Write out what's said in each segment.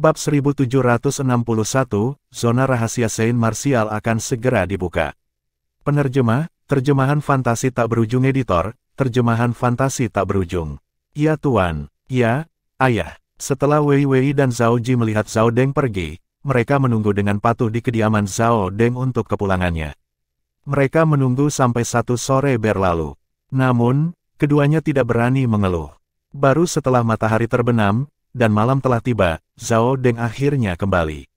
Bab 1761, Zona Rahasia Saint Martial akan segera dibuka. Penerjemah, terjemahan fantasi tak berujung editor, terjemahan fantasi tak berujung. Ya Tuan, ya, Ayah. Setelah Wei Wei dan Zhao Ji melihat Zhao Deng pergi, mereka menunggu dengan patuh di kediaman Zhao Deng untuk kepulangannya. Mereka menunggu sampai 1 sore berlalu. Namun, keduanya tidak berani mengeluh. Baru setelah matahari terbenam, dan malam telah tiba, Zhao Deng akhirnya kembali.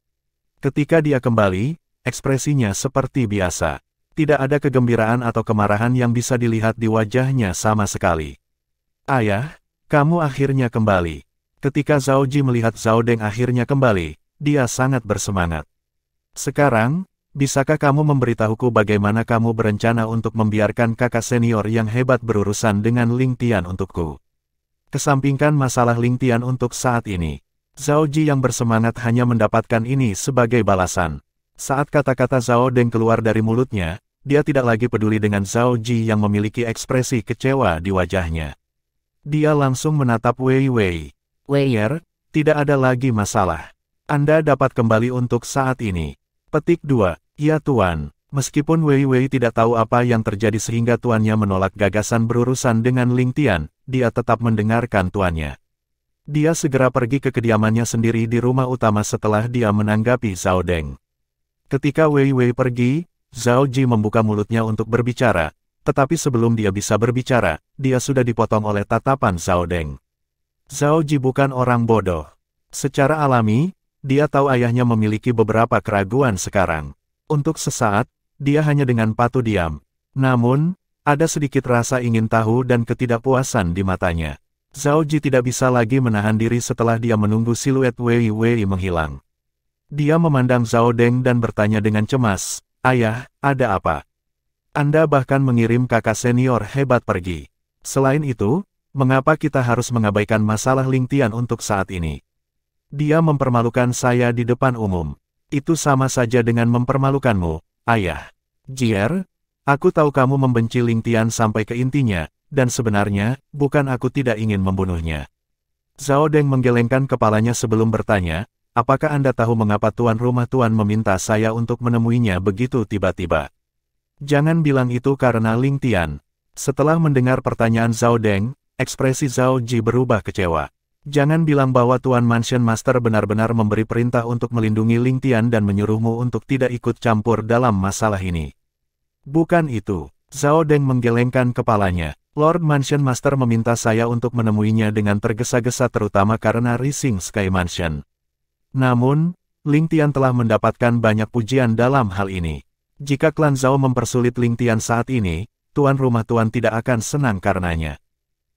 Ketika dia kembali, ekspresinya seperti biasa. Tidak ada kegembiraan atau kemarahan yang bisa dilihat di wajahnya sama sekali. Ayah, kamu akhirnya kembali. Ketika Zhao Ji melihat Zhao Deng akhirnya kembali, dia sangat bersemangat. Sekarang, bisakah kamu memberitahuku bagaimana kamu berencana untuk membiarkan kakak senior yang hebat berurusan dengan Ling Tian untukku? Kesampingkan masalah Ling Tian untuk saat ini. Zhao Ji yang bersemangat hanya mendapatkan ini sebagai balasan. Saat kata-kata Zhao Deng keluar dari mulutnya, dia tidak lagi peduli dengan Zhao Ji yang memiliki ekspresi kecewa di wajahnya. Dia langsung menatap Wei Wei. Weier, tidak ada lagi masalah. Anda dapat kembali untuk saat ini. Petik 2, ya Tuan. Meskipun Wei Wei tidak tahu apa yang terjadi sehingga tuannya menolak gagasan berurusan dengan Ling Tian, dia tetap mendengarkan tuannya. Dia segera pergi ke kediamannya sendiri di rumah utama setelah dia menanggapi Zhao Deng. Ketika Wei Wei pergi, Zhao Ji membuka mulutnya untuk berbicara, tetapi sebelum dia bisa berbicara, dia sudah dipotong oleh tatapan Zhao Deng. Zhao Ji bukan orang bodoh. Secara alami, dia tahu ayahnya memiliki beberapa keraguan sekarang. Untuk sesaat, dia hanya dengan patuh diam. Namun, ada sedikit rasa ingin tahu dan ketidakpuasan di matanya. Zhao Ji tidak bisa lagi menahan diri setelah dia menunggu siluet Wei Wei menghilang. Dia memandang Zhao Deng dan bertanya dengan cemas, "Ayah, ada apa? Anda bahkan mengirim kakak senior hebat pergi. Selain itu, mengapa kita harus mengabaikan masalah Ling Tian untuk saat ini? Dia mempermalukan saya di depan umum. Itu sama saja dengan mempermalukanmu, Ayah." "Jier, aku tahu kamu membenci Ling Tian sampai ke intinya, dan sebenarnya, bukan aku tidak ingin membunuhnya." Zhao Deng menggelengkan kepalanya sebelum bertanya, "Apakah Anda tahu mengapa tuan rumah tuan meminta saya untuk menemuinya begitu tiba-tiba?" "Jangan bilang itu karena Ling Tian." Setelah mendengar pertanyaan Zhao Deng, ekspresi Zhao Ji berubah kecewa. "Jangan bilang bahwa Tuan Mansion Master benar-benar memberi perintah untuk melindungi Ling Tian dan menyuruhmu untuk tidak ikut campur dalam masalah ini." "Bukan itu." Zhao Deng menggelengkan kepalanya. "Lord Mansion Master meminta saya untuk menemuinya dengan tergesa-gesa terutama karena Rising Sky Mansion. Namun, Ling Tian telah mendapatkan banyak pujian dalam hal ini. Jika klan Zhao mempersulit Ling Tian saat ini, tuan rumah tuan tidak akan senang karenanya.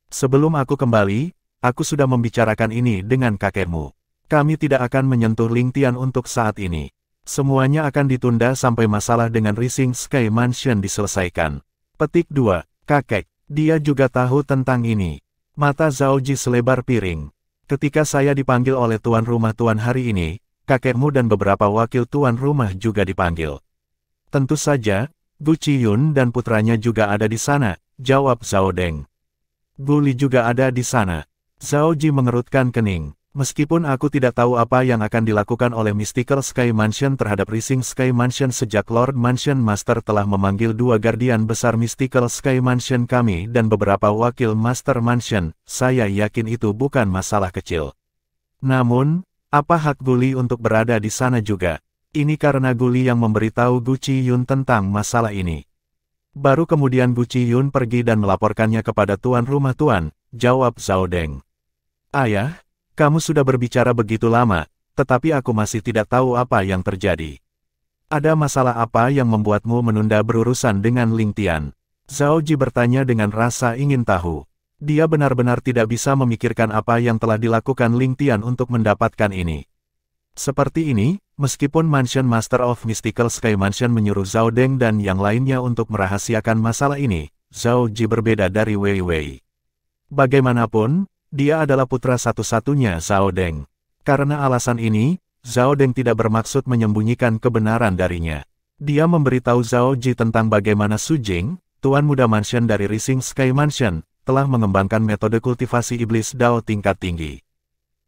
Sebelum aku kembali, aku sudah membicarakan ini dengan kakekmu. Kami tidak akan menyentuh Ling Tian untuk saat ini. Semuanya akan ditunda sampai masalah dengan Rising Sky Mansion diselesaikan." Petik 2, kakek. Dia juga tahu tentang ini. Mata Zhao Ji selebar piring. "Ketika saya dipanggil oleh tuan rumah tuan hari ini, kakekmu dan beberapa wakil tuan rumah juga dipanggil." "Tentu saja, Gu Qiyun dan putranya juga ada di sana," jawab Zhao Deng. "Gu Li juga ada di sana." Zhao Ji mengerutkan kening. "Meskipun aku tidak tahu apa yang akan dilakukan oleh Mystical Sky Mansion terhadap Rising Sky Mansion sejak Lord Mansion Master telah memanggil 2 guardian besar Mystical Sky Mansion kami dan beberapa wakil Master Mansion, saya yakin itu bukan masalah kecil. Namun, apa hak Gu Li untuk berada di sana juga? Ini karena Gu Li yang memberitahu Gu Qiyun tentang masalah ini. Baru kemudian Gu Qiyun pergi dan melaporkannya kepada tuan rumah tuan," jawab Zhao Deng. "Ayah, kamu sudah berbicara begitu lama, tetapi aku masih tidak tahu apa yang terjadi. Ada masalah apa yang membuatmu menunda berurusan dengan Ling Tian?" Zhao Ji bertanya dengan rasa ingin tahu. Dia benar-benar tidak bisa memikirkan apa yang telah dilakukan Ling Tian untuk mendapatkan ini. Seperti ini, meskipun Mansion Master of Mystical Sky Mansion menyuruh Zhao Deng dan yang lainnya untuk merahasiakan masalah ini, Zhao Ji berbeda dari Wei Wei. Bagaimanapun, dia adalah putra satu-satunya Zhao Deng. Karena alasan ini, Zhao Deng tidak bermaksud menyembunyikan kebenaran darinya. Dia memberitahu Zhao Ji tentang bagaimana Su Jing, tuan muda mansion dari Rising Sky Mansion, telah mengembangkan metode kultivasi iblis Dao tingkat tinggi.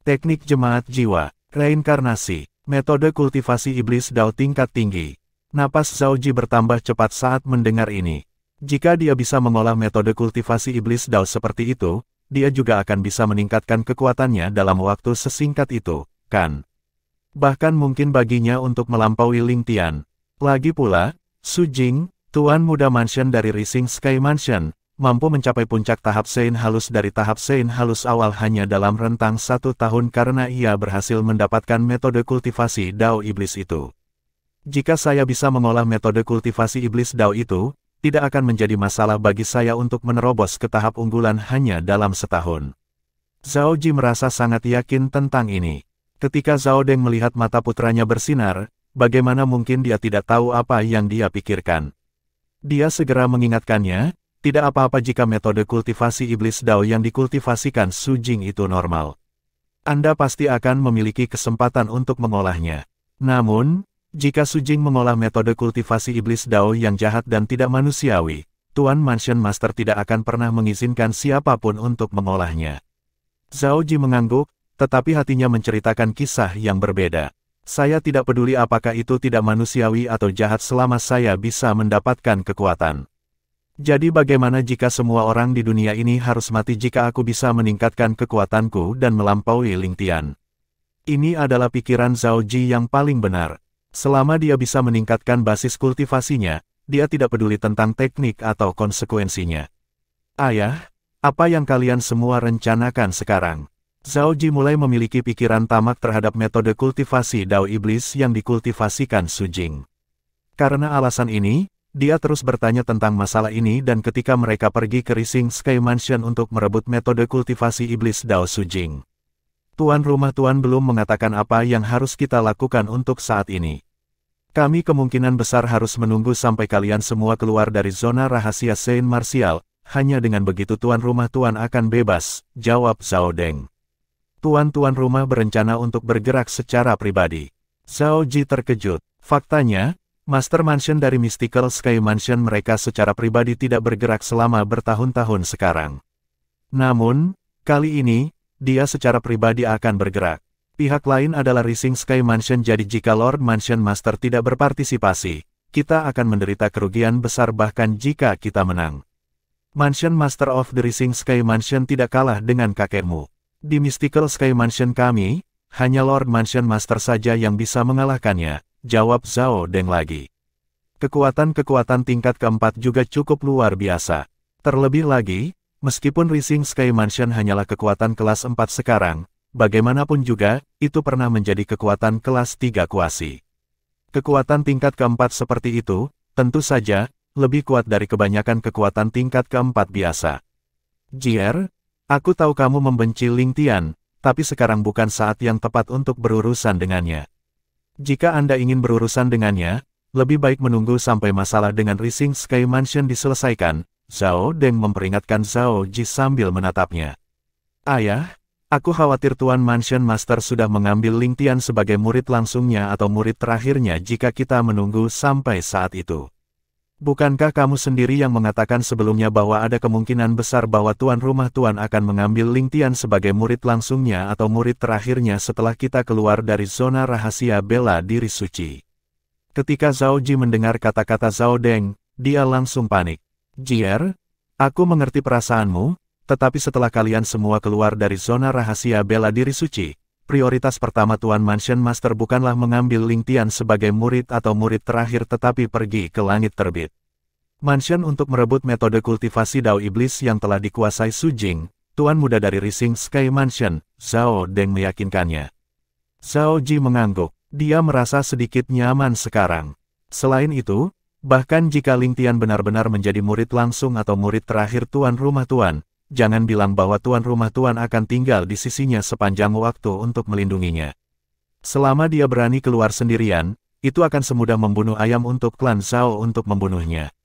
Teknik jemaat jiwa. Reinkarnasi, metode kultivasi iblis Dao tingkat tinggi. Napas Zhao Ji bertambah cepat saat mendengar ini. Jika dia bisa mengolah metode kultivasi iblis Dao seperti itu, dia juga akan bisa meningkatkan kekuatannya dalam waktu sesingkat itu, kan? Bahkan mungkin baginya untuk melampaui Ling Tian. Lagi pula, Su Jing, Tuan Muda Mansion dari Rising Sky Mansion, mampu mencapai puncak tahap Sein halus dari tahap Sein halus awal hanya dalam rentang 1 tahun karena ia berhasil mendapatkan metode kultivasi Dao Iblis itu. Jika saya bisa mengolah metode kultivasi Iblis Dao itu, tidak akan menjadi masalah bagi saya untuk menerobos ke tahap unggulan hanya dalam setahun. Zhao Ji merasa sangat yakin tentang ini. Ketika Zhao Deng melihat mata putranya bersinar, bagaimana mungkin dia tidak tahu apa yang dia pikirkan. Dia segera mengingatkannya, tidak apa-apa jika metode kultivasi iblis Dao yang dikultivasikan Su Jing itu normal. Anda pasti akan memiliki kesempatan untuk mengolahnya. Namun, jika Su Jing mengolah metode kultivasi iblis Dao yang jahat dan tidak manusiawi, Tuan Mansion Master tidak akan pernah mengizinkan siapapun untuk mengolahnya. Zhao Ji mengangguk, tetapi hatinya menceritakan kisah yang berbeda. Saya tidak peduli apakah itu tidak manusiawi atau jahat selama saya bisa mendapatkan kekuatan. Jadi bagaimana jika semua orang di dunia ini harus mati jika aku bisa meningkatkan kekuatanku dan melampaui Ling Tian? Ini adalah pikiran Zhao Ji yang paling benar. Selama dia bisa meningkatkan basis kultivasinya, dia tidak peduli tentang teknik atau konsekuensinya. Ayah, apa yang kalian semua rencanakan sekarang? Zhao Ji mulai memiliki pikiran tamak terhadap metode kultivasi Dao Iblis yang dikultivasikan Su Jing. Karena alasan ini, dia terus bertanya tentang masalah ini dan ketika mereka pergi ke Rising Sky Mansion untuk merebut metode kultivasi Iblis Dao Su Jing. Tuan rumah Tuan belum mengatakan apa yang harus kita lakukan untuk saat ini. Kami kemungkinan besar harus menunggu sampai kalian semua keluar dari zona rahasia Saint Martial, hanya dengan begitu Tuan rumah Tuan akan bebas, jawab Zhao Deng. Tuan-tuan rumah berencana untuk bergerak secara pribadi. Zhao Ji terkejut. Faktanya, Master Mansion dari Mystical Sky Mansion mereka secara pribadi tidak bergerak selama bertahun-tahun sekarang. Namun, kali ini, dia secara pribadi akan bergerak. Pihak lain adalah Rising Sky Mansion jadi jika Lord Mansion Master tidak berpartisipasi, kita akan menderita kerugian besar bahkan jika kita menang. Mansion Master of the Rising Sky Mansion tidak kalah dengan kakekmu. Di Mystical Sky Mansion kami, hanya Lord Mansion Master saja yang bisa mengalahkannya, jawab Zhao Deng lagi. Kekuatan-kekuatan tingkat keempat juga cukup luar biasa. Terlebih lagi, meskipun Rising Sky Mansion hanyalah kekuatan kelas 4 sekarang, bagaimanapun juga, itu pernah menjadi kekuatan kelas 3 kuasi. Kekuatan tingkat keempat seperti itu, tentu saja, lebih kuat dari kebanyakan kekuatan tingkat keempat biasa. Jier, aku tahu kamu membenci Ling Tian, tapi sekarang bukan saat yang tepat untuk berurusan dengannya. Jika Anda ingin berurusan dengannya, lebih baik menunggu sampai masalah dengan Rising Sky Mansion diselesaikan, Zhao Deng memperingatkan Zhao Ji sambil menatapnya. Ayah, aku khawatir Tuan Mansion Master sudah mengambil Ling Tian sebagai murid langsungnya atau murid terakhirnya jika kita menunggu sampai saat itu. Bukankah kamu sendiri yang mengatakan sebelumnya bahwa ada kemungkinan besar bahwa tuan rumah Tuan akan mengambil Ling Tian sebagai murid langsungnya atau murid terakhirnya setelah kita keluar dari zona rahasia bela diri suci? Ketika Zhao Ji mendengar kata-kata Zhao Deng, dia langsung panik. Jier, aku mengerti perasaanmu, tetapi setelah kalian semua keluar dari zona rahasia bela diri suci, prioritas pertama Tuan Mansion Master bukanlah mengambil Ling Tian sebagai murid atau murid terakhir tetapi pergi ke langit terbit. Mansion untuk merebut metode kultivasi Dao Iblis yang telah dikuasai Su Jing, Tuan muda dari Rising Sky Mansion, Zhao Deng meyakinkannya. Zhao Ji mengangguk, dia merasa sedikit nyaman sekarang. Selain itu, bahkan jika Ling Tian benar-benar menjadi murid langsung atau murid terakhir Tuan rumah Tuan, jangan bilang bahwa tuan rumah Tuan akan tinggal di sisinya sepanjang waktu untuk melindunginya. Selama dia berani keluar sendirian, itu akan semudah membunuh ayam untuk klan Zhao untuk membunuhnya.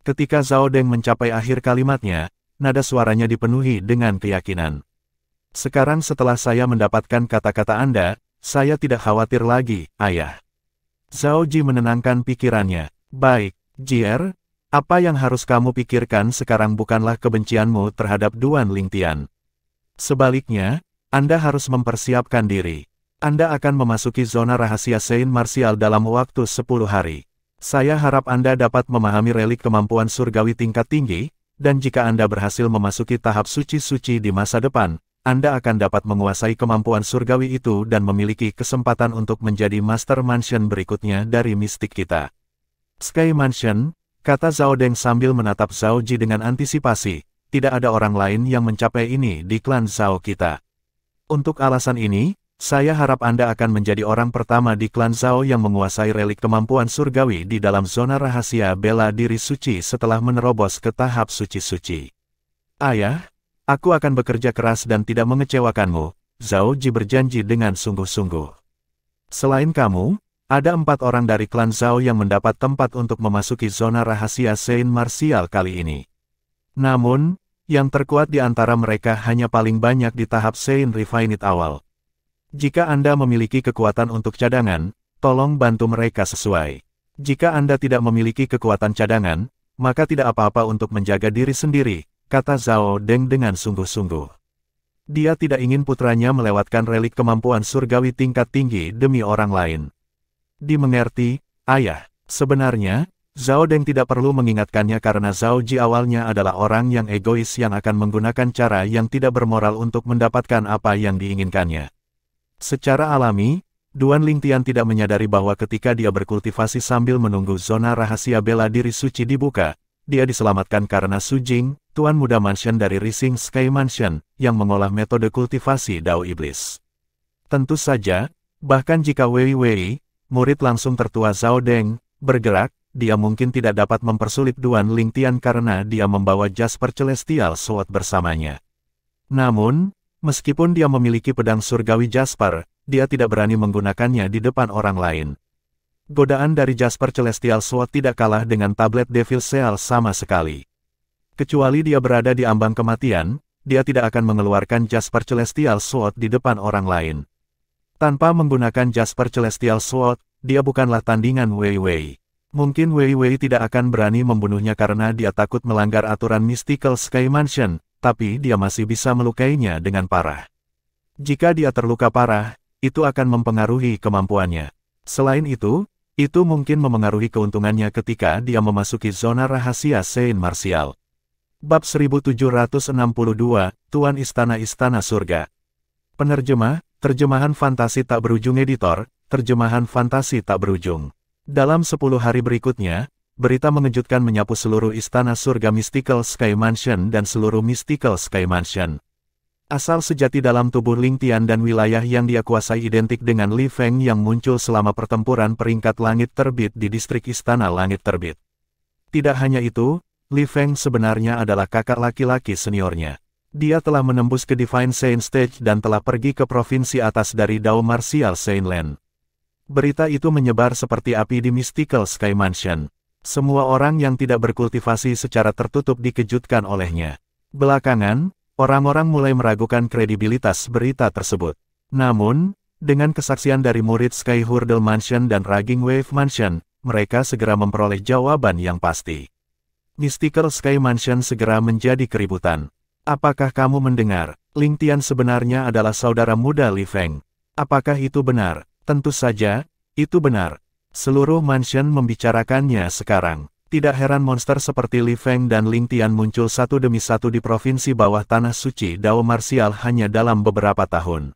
Ketika Zhao Deng mencapai akhir kalimatnya, nada suaranya dipenuhi dengan keyakinan. Sekarang setelah saya mendapatkan kata-kata Anda, saya tidak khawatir lagi, ayah. Zhao Ji menenangkan pikirannya. Baik, Jier. Apa yang harus kamu pikirkan sekarang bukanlah kebencianmu terhadap Duan Ling Tian. Sebaliknya, Anda harus mempersiapkan diri. Anda akan memasuki zona rahasia Saint Martial dalam waktu 10 hari. Saya harap Anda dapat memahami relik kemampuan surgawi tingkat tinggi, dan jika Anda berhasil memasuki tahap suci-suci di masa depan, Anda akan dapat menguasai kemampuan surgawi itu dan memiliki kesempatan untuk menjadi Master Mansion berikutnya dari mistik kita. Sky Mansion, kata Zhao Deng sambil menatap Zhao Ji dengan antisipasi, tidak ada orang lain yang mencapai ini di klan Zhao kita. Untuk alasan ini, saya harap Anda akan menjadi orang pertama di klan Zhao yang menguasai relik kemampuan surgawi di dalam zona rahasia bela diri suci setelah menerobos ke tahap suci-suci. Ayah, aku akan bekerja keras dan tidak mengecewakanmu, Zhao Ji berjanji dengan sungguh-sungguh. Selain kamu, ada 4 orang dari klan Zhao yang mendapat tempat untuk memasuki zona rahasia Saint Martial kali ini. Namun, yang terkuat di antara mereka hanya paling banyak di tahap Saint Refined awal. Jika Anda memiliki kekuatan untuk cadangan, tolong bantu mereka sesuai. Jika Anda tidak memiliki kekuatan cadangan, maka tidak apa-apa untuk menjaga diri sendiri, kata Zhao Deng dengan sungguh-sungguh. Dia tidak ingin putranya melewatkan relik kemampuan surgawi tingkat tinggi demi orang lain. Dimengerti, ayah. Sebenarnya, Zhao Deng tidak perlu mengingatkannya karena Zhao Ji awalnya adalah orang yang egois yang akan menggunakan cara yang tidak bermoral untuk mendapatkan apa yang diinginkannya. Secara alami, Duan Lingtian tidak menyadari bahwa ketika dia berkultivasi sambil menunggu zona rahasia bela diri suci dibuka, dia diselamatkan karena Su Jing, Tuan Muda Mansion dari Rising Sky Mansion, yang mengolah metode kultivasi Dao Iblis. Tentu saja, bahkan jika Wei Wei, murid langsung tertua Zhao Deng, bergerak, dia mungkin tidak dapat mempersulit Duan Lingtian karena dia membawa Jasper Celestial Sword bersamanya. Namun, meskipun dia memiliki pedang surgawi Jasper, dia tidak berani menggunakannya di depan orang lain. Godaan dari Jasper Celestial Sword tidak kalah dengan tablet Devil Seal sama sekali. Kecuali dia berada di ambang kematian, dia tidak akan mengeluarkan Jasper Celestial Sword di depan orang lain. Tanpa menggunakan Jasper Celestial Sword, dia bukanlah tandingan Wei Wei. Mungkin Wei Wei tidak akan berani membunuhnya karena dia takut melanggar aturan Mystical Sky Mansion, tapi dia masih bisa melukainya dengan parah. Jika dia terluka parah, itu akan mempengaruhi kemampuannya. Selain itu mungkin memengaruhi keuntungannya ketika dia memasuki zona rahasia Saint Martial. Bab 1762, Tuan Istana-Istana Surga. Penerjemah, terjemahan fantasi tak berujung editor, terjemahan fantasi tak berujung. Dalam 10 hari berikutnya, berita mengejutkan menyapu seluruh istana surga Mystical Sky Mansion dan seluruh Mystical Sky Mansion. Asal sejati dalam tubuh Lingtian dan wilayah yang dia kuasai identik dengan Li Feng yang muncul selama pertempuran peringkat langit terbit di distrik Istana Langit Terbit. Tidak hanya itu, Li Feng sebenarnya adalah kakak laki-laki seniornya. Dia telah menembus ke Divine Saint Stage dan telah pergi ke provinsi atas dari Dao Martial Saint Land. Berita itu menyebar seperti api di Mystical Sky Mansion. Semua orang yang tidak berkultivasi secara tertutup dikejutkan olehnya. Belakangan, orang-orang mulai meragukan kredibilitas berita tersebut. Namun, dengan kesaksian dari murid Sky Hurdle Mansion dan Raging Wave Mansion, mereka segera memperoleh jawaban yang pasti. Mystical Sky Mansion segera menjadi keributan. Apakah kamu mendengar? Lingtian sebenarnya adalah saudara muda Li Feng. Apakah itu benar? Tentu saja, itu benar. Seluruh mansion membicarakannya sekarang. Tidak heran monster seperti Li Feng dan Lingtian muncul satu demi satu di provinsi bawah tanah suci Dao Martial hanya dalam beberapa tahun.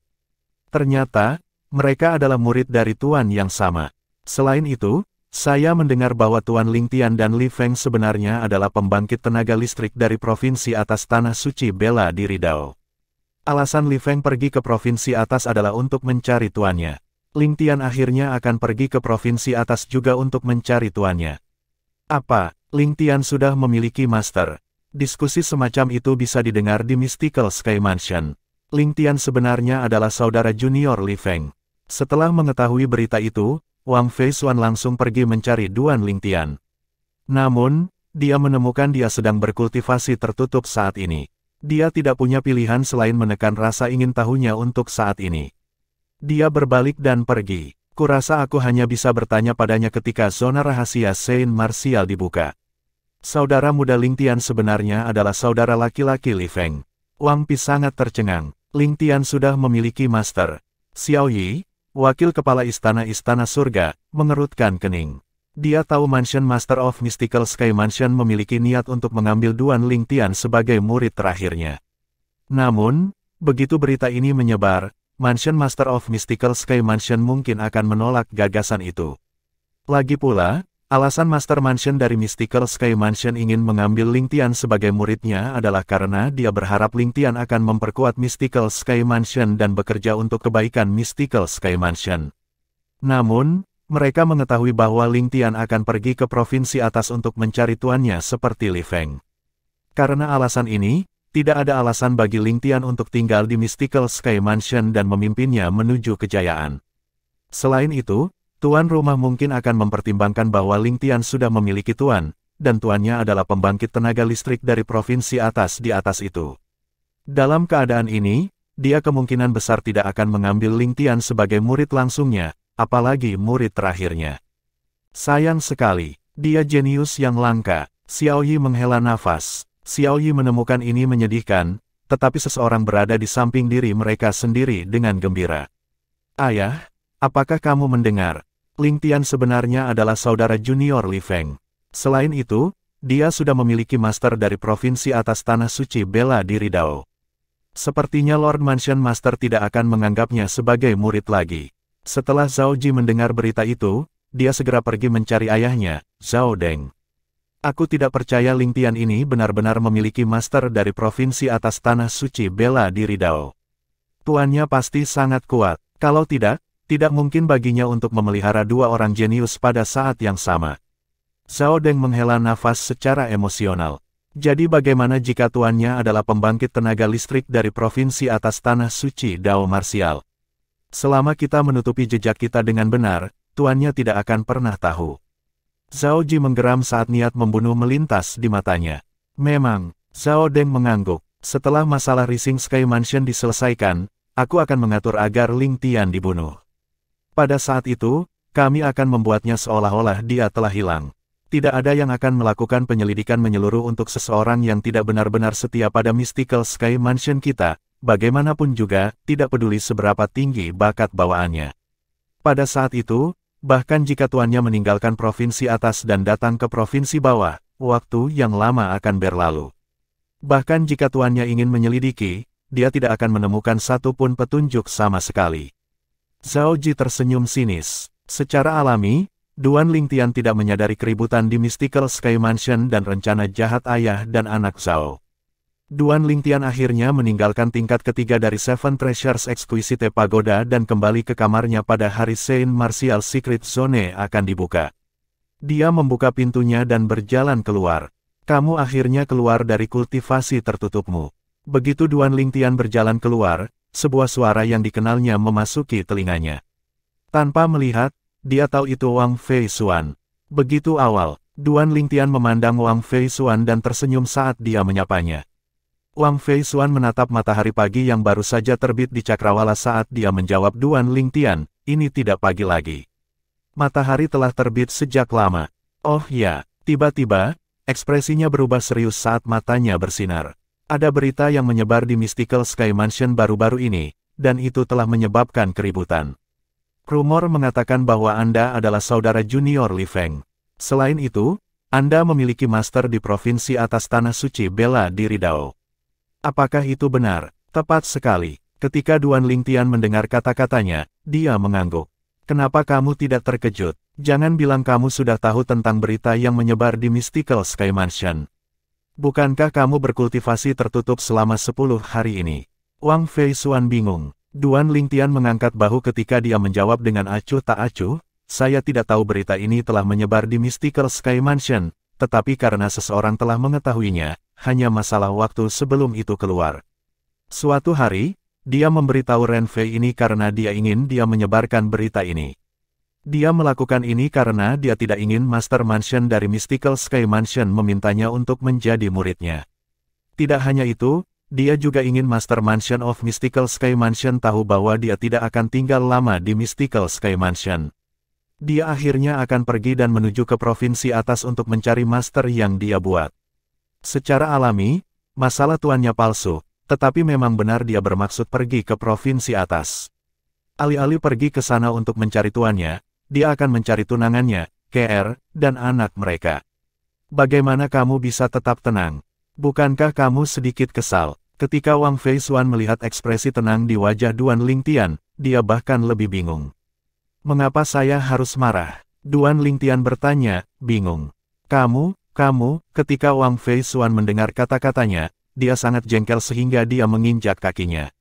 Ternyata, mereka adalah murid dari Tuan yang sama. Selain itu, saya mendengar bahwa Tuan Lingtian dan Li Feng sebenarnya adalah pembangkit tenaga listrik dari provinsi atas tanah suci bela diri Dao. Alasan Li Feng pergi ke provinsi atas adalah untuk mencari tuannya. Lingtian akhirnya akan pergi ke provinsi atas juga untuk mencari tuannya. Apa, Lingtian sudah memiliki master? Diskusi semacam itu bisa didengar di Mystical Sky Mansion. Lingtian sebenarnya adalah saudara junior Li Feng. Setelah mengetahui berita itu, Wang Feisuan langsung pergi mencari Duan Lingtian. Namun, dia menemukan dia sedang berkultivasi tertutup saat ini. Dia tidak punya pilihan selain menekan rasa ingin tahunya untuk saat ini. Dia berbalik dan pergi. Kurasa aku hanya bisa bertanya padanya ketika zona rahasia Saint Martial dibuka. Saudara muda Lingtian sebenarnya adalah saudara laki-laki Li Feng. Wang Pi sangat tercengang. Lingtian sudah memiliki master. Xiao Yi, Wakil kepala istana-istana surga, mengerutkan kening. Dia tahu Mansion Master of Mystical Sky Mansion memiliki niat untuk mengambil Duan Lingtian sebagai murid terakhirnya. Namun, begitu berita ini menyebar, Mansion Master of Mystical Sky Mansion mungkin akan menolak gagasan itu. Lagi pula, alasan Master Mansion dari Mystical Sky Mansion ingin mengambil Lingtian sebagai muridnya adalah karena dia berharap Lingtian akan memperkuat Mystical Sky Mansion dan bekerja untuk kebaikan Mystical Sky Mansion. Namun, mereka mengetahui bahwa Lingtian akan pergi ke provinsi atas untuk mencari tuannya seperti Li Feng. Karena alasan ini, tidak ada alasan bagi Lingtian untuk tinggal di Mystical Sky Mansion dan memimpinnya menuju kejayaan. Selain itu, tuan rumah mungkin akan mempertimbangkan bahwa Lingtian sudah memiliki tuan, dan tuannya adalah pembangkit tenaga listrik dari provinsi atas di atas itu. Dalam keadaan ini, dia kemungkinan besar tidak akan mengambil Lingtian sebagai murid langsungnya, apalagi murid terakhirnya. Sayang sekali, dia jenius yang langka. Xiaoyi menghela nafas. Xiaoyi menemukan ini menyedihkan, tetapi seseorang berada di samping diri mereka sendiri dengan gembira. Ayah, apakah kamu mendengar? Lingtian sebenarnya adalah saudara junior Li Feng. Selain itu, dia sudah memiliki master dari provinsi atas tanah suci bela diri Dao. Sepertinya Lord Mansion Master tidak akan menganggapnya sebagai murid lagi. Setelah Zhao Ji mendengar berita itu, dia segera pergi mencari ayahnya, Zhao Deng. Aku tidak percaya Lingtian ini benar-benar memiliki master dari provinsi atas tanah suci bela diri Dao. Tuannya pasti sangat kuat, kalau tidak mungkin baginya untuk memelihara dua orang jenius pada saat yang sama. Zhao Deng menghela nafas secara emosional. Jadi bagaimana jika tuannya adalah pembangkit tenaga listrik dari provinsi atas tanah suci Dao Martial? Selama kita menutupi jejak kita dengan benar, tuannya tidak akan pernah tahu. Zhao Ji menggeram saat niat membunuh melintas di matanya. Memang, Zhao Deng mengangguk. Setelah masalah Rising Sky Mansion diselesaikan, aku akan mengatur agar Lingtian dibunuh. Pada saat itu, kami akan membuatnya seolah-olah dia telah hilang. Tidak ada yang akan melakukan penyelidikan menyeluruh untuk seseorang yang tidak benar-benar setia pada Mystical Sky Mansion kita, bagaimanapun juga, tidak peduli seberapa tinggi bakat bawaannya. Pada saat itu, bahkan jika tuannya meninggalkan provinsi atas dan datang ke provinsi bawah, waktu yang lama akan berlalu. Bahkan jika tuannya ingin menyelidiki, dia tidak akan menemukan satu pun petunjuk sama sekali. Zhao Ji tersenyum sinis. Secara alami, Duan Lingtian tidak menyadari keributan di Mystical Sky Mansion dan rencana jahat ayah dan anak Zhao. Duan Lingtian akhirnya meninggalkan tingkat ketiga dari Seven Treasures Exquisite Pagoda dan kembali ke kamarnya pada hari Saint Martial Secret Zone akan dibuka. Dia membuka pintunya dan berjalan keluar. Kamu akhirnya keluar dari kultivasi tertutupmu. Begitu Duan Lingtian berjalan keluar, sebuah suara yang dikenalnya memasuki telinganya. Tanpa melihat, dia tahu itu Wang Fei Xuan. Begitu awal, Duan Lingtian memandang Wang Fei Xuan dan tersenyum saat dia menyapanya. Wang Fei Xuan menatap matahari pagi yang baru saja terbit di cakrawala saat dia menjawab Duan Lingtian, ini tidak pagi lagi. Matahari telah terbit sejak lama. Oh ya, tiba-tiba, ekspresinya berubah serius saat matanya bersinar. Ada berita yang menyebar di Mystical Sky Mansion baru-baru ini, dan itu telah menyebabkan keributan. Rumor mengatakan bahwa Anda adalah saudara junior Li Feng. Selain itu, Anda memiliki master di provinsi atas tanah suci bela diri Dao. Apakah itu benar? Tepat sekali. Ketika Duan Lingtian mendengar kata-katanya, dia mengangguk. Kenapa kamu tidak terkejut? Jangan bilang kamu sudah tahu tentang berita yang menyebar di Mystical Sky Mansion. Bukankah kamu berkultivasi tertutup selama 10 hari ini? Wang Fei Xuan bingung. Duan Lingtian mengangkat bahu ketika dia menjawab dengan acuh tak acuh, saya tidak tahu berita ini telah menyebar di Mystical Sky Mansion, tetapi karena seseorang telah mengetahuinya, hanya masalah waktu sebelum itu keluar. Suatu hari, dia memberitahu Ren Fei ini karena dia ingin dia menyebarkan berita ini. Dia melakukan ini karena dia tidak ingin Master Mansion dari Mystical Sky Mansion memintanya untuk menjadi muridnya. Tidak hanya itu, dia juga ingin Master Mansion of Mystical Sky Mansion tahu bahwa dia tidak akan tinggal lama di Mystical Sky Mansion. Dia akhirnya akan pergi dan menuju ke provinsi atas untuk mencari master yang dia buat. Secara alami, masalah tuannya palsu, tetapi memang benar dia bermaksud pergi ke provinsi atas. Alih-alih pergi ke sana untuk mencari tuannya, dia akan mencari tunangannya, KR, dan anak mereka. Bagaimana kamu bisa tetap tenang? Bukankah kamu sedikit kesal? Ketika Wang Feisuan melihat ekspresi tenang di wajah Duan Lingtian, dia bahkan lebih bingung. Mengapa saya harus marah? Duan Lingtian bertanya, bingung. Kamu, ketika Wang Feisuan mendengar kata-katanya, dia sangat jengkel sehingga dia menginjak kakinya.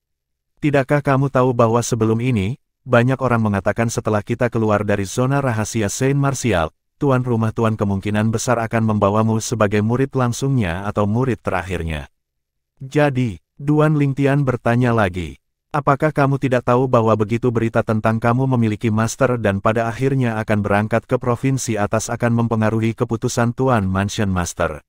Tidakkah kamu tahu bahwa sebelum ini, banyak orang mengatakan setelah kita keluar dari zona rahasia Saint Martial, tuan rumah tuan kemungkinan besar akan membawamu sebagai murid langsungnya atau murid terakhirnya. Jadi, Duan Lingtian bertanya lagi. Apakah kamu tidak tahu bahwa begitu berita tentang kamu memiliki master dan pada akhirnya akan berangkat ke provinsi atas akan mempengaruhi keputusan Tuan Mansion Master?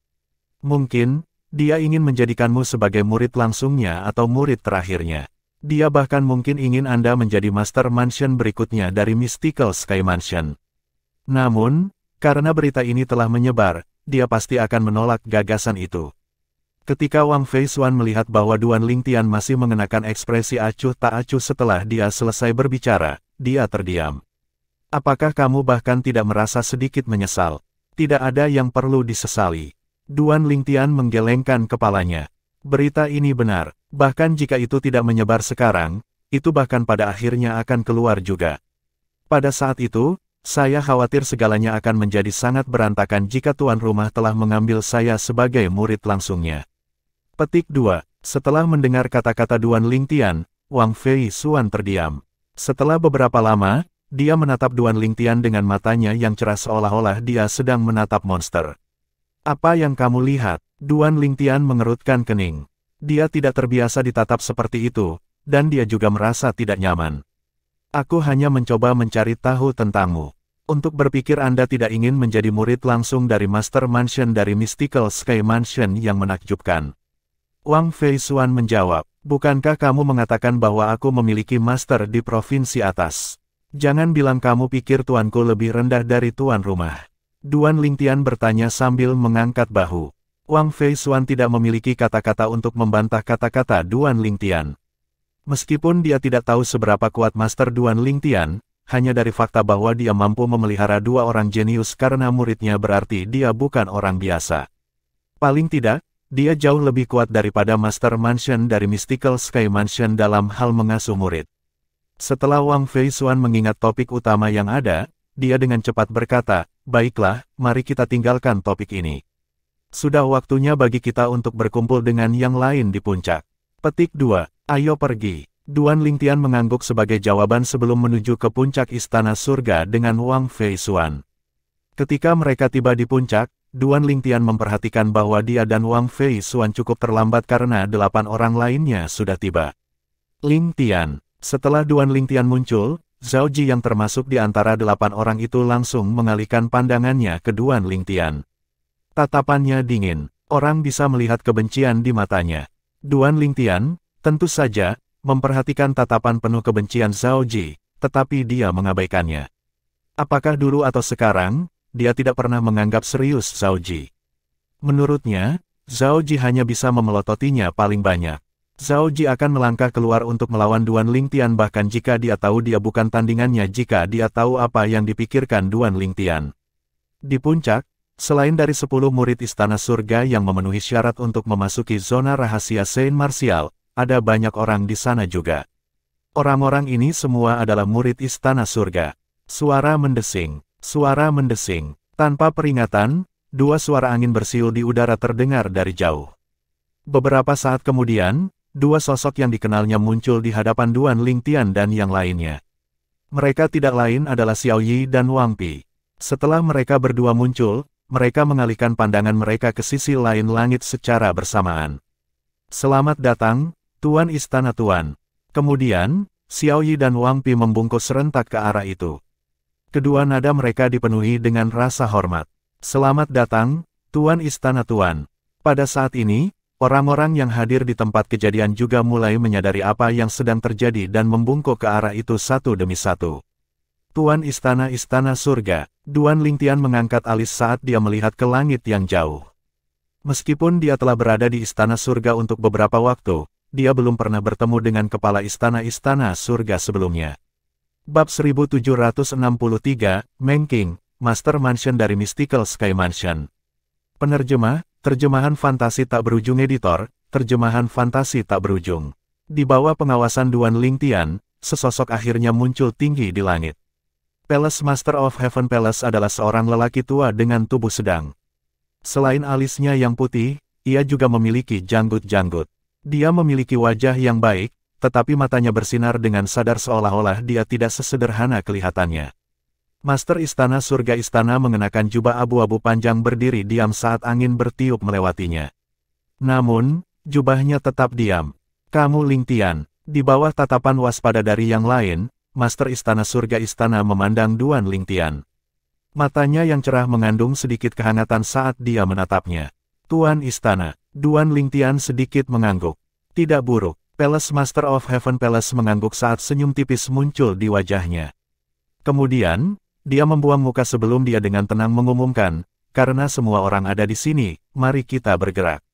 Mungkin, dia ingin menjadikanmu sebagai murid langsungnya atau murid terakhirnya. Dia bahkan mungkin ingin Anda menjadi Master Mansion berikutnya dari Mystical Sky Mansion. Namun, karena berita ini telah menyebar, dia pasti akan menolak gagasan itu. Ketika Wang Feisuan melihat bahwa Duan Lingtian masih mengenakan ekspresi acuh tak acuh setelah dia selesai berbicara, dia terdiam. Apakah kamu bahkan tidak merasa sedikit menyesal? Tidak ada yang perlu disesali. Duan Lingtian menggelengkan kepalanya. Berita ini benar, bahkan jika itu tidak menyebar sekarang, itu bahkan pada akhirnya akan keluar juga. Pada saat itu, saya khawatir segalanya akan menjadi sangat berantakan jika tuan rumah telah mengambil saya sebagai murid langsungnya. Petik 2. Setelah mendengar kata-kata Duan Lingtian, Wang Feisuan terdiam. Setelah beberapa lama, dia menatap Duan Lingtian dengan matanya yang cerah seolah-olah dia sedang menatap monster. Apa yang kamu lihat? Duan Lingtian mengerutkan kening. Dia tidak terbiasa ditatap seperti itu, dan dia juga merasa tidak nyaman. Aku hanya mencoba mencari tahu tentangmu. Untuk berpikir Anda tidak ingin menjadi murid langsung dari Master Mansion dari Mystical Sky Mansion yang menakjubkan. Wang Feisuan menjawab, bukankah kamu mengatakan bahwa aku memiliki master di provinsi atas? Jangan bilang kamu pikir tuanku lebih rendah dari tuan rumah. Duan Lingtian bertanya sambil mengangkat bahu. Wang Feisuan tidak memiliki kata-kata untuk membantah kata-kata Duan Lingtian. Meskipun dia tidak tahu seberapa kuat Master Duan Lingtian, hanya dari fakta bahwa dia mampu memelihara dua orang jenius karena muridnya berarti dia bukan orang biasa. Paling tidak, dia jauh lebih kuat daripada Master Mansion dari Mystical Sky Mansion dalam hal mengasuh murid. Setelah Wang Feisuan mengingat topik utama yang ada, dia dengan cepat berkata, baiklah, mari kita tinggalkan topik ini. Sudah waktunya bagi kita untuk berkumpul dengan yang lain di puncak. Petik 2. Ayo pergi. Duan Lingtian mengangguk sebagai jawaban sebelum menuju ke puncak Istana Surga dengan Wang Feisuan. Ketika mereka tiba di puncak, Duan Lingtian memperhatikan bahwa dia dan Wang Feisuan cukup terlambat karena 8 orang lainnya sudah tiba. Lingtian. Setelah Duan Lingtian muncul, Zhao Ji yang termasuk di antara 8 orang itu langsung mengalihkan pandangannya ke Duan Lingtian. Tatapannya dingin, orang bisa melihat kebencian di matanya. Duan Lingtian, tentu saja, memperhatikan tatapan penuh kebencian Zhao Ji, tetapi dia mengabaikannya. Apakah dulu atau sekarang, dia tidak pernah menganggap serius Zhao Ji. Menurutnya, Zhao Ji hanya bisa memelototinya paling banyak. Zhao Ji akan melangkah keluar untuk melawan Duan Lingtian bahkan jika dia tahu dia bukan tandingannya jika dia tahu apa yang dipikirkan Duan Lingtian. Di puncak, selain dari 10 murid Istana Surga yang memenuhi syarat untuk memasuki zona rahasia Saint Martial, ada banyak orang di sana juga. Orang-orang ini semua adalah murid Istana Surga. Suara mendesing, tanpa peringatan, 2 suara angin bersiul di udara terdengar dari jauh. Beberapa saat kemudian, 2 sosok yang dikenalnya muncul di hadapan Duan Lingtian dan yang lainnya. Mereka tidak lain adalah Xiao Yi dan Wang Pi. Setelah mereka berdua muncul, mereka mengalihkan pandangan mereka ke sisi lain langit secara bersamaan. Selamat datang, Tuan Istana Tuan. Kemudian, Xiao Yi dan Wang Pi membungkuk serentak ke arah itu. Kedua nada mereka dipenuhi dengan rasa hormat. Selamat datang, Tuan Istana Tuan. Pada saat ini, orang-orang yang hadir di tempat kejadian juga mulai menyadari apa yang sedang terjadi dan membungkuk ke arah itu satu demi satu. Tuan Istana Surga, Duan Lingtian mengangkat alis saat dia melihat ke langit yang jauh. Meskipun dia telah berada di Istana Surga untuk beberapa waktu, dia belum pernah bertemu dengan kepala Istana Surga sebelumnya. Bab 1763, Meng Qing, Master Mansion dari Mystical Sky Mansion. Penerjemah, terjemahan fantasi tak berujung editor, terjemahan fantasi tak berujung. Di bawah pengawasan Duan Lingtian, sesosok akhirnya muncul tinggi di langit. Palace Master of Heaven Palace adalah seorang lelaki tua dengan tubuh sedang. Selain alisnya yang putih, ia juga memiliki janggut-janggut. Dia memiliki wajah yang baik, tetapi matanya bersinar dengan sadar seolah-olah dia tidak sesederhana kelihatannya. Master Istana Surga Istana mengenakan jubah abu-abu panjang berdiri diam saat angin bertiup melewatinya. Namun, jubahnya tetap diam. Kamu Lingtian. Di bawah tatapan waspada dari yang lain, Master Istana Surga Istana memandang Duan Lingtian. Matanya yang cerah mengandung sedikit kehangatan saat dia menatapnya. Tuan Istana. Duan Lingtian sedikit mengangguk. Tidak buruk. Palace Master of Heaven Palace mengangguk saat senyum tipis muncul di wajahnya. Kemudian, dia membuang muka sebelum dia dengan tenang mengumumkan, karena semua orang ada di sini, mari kita bergerak.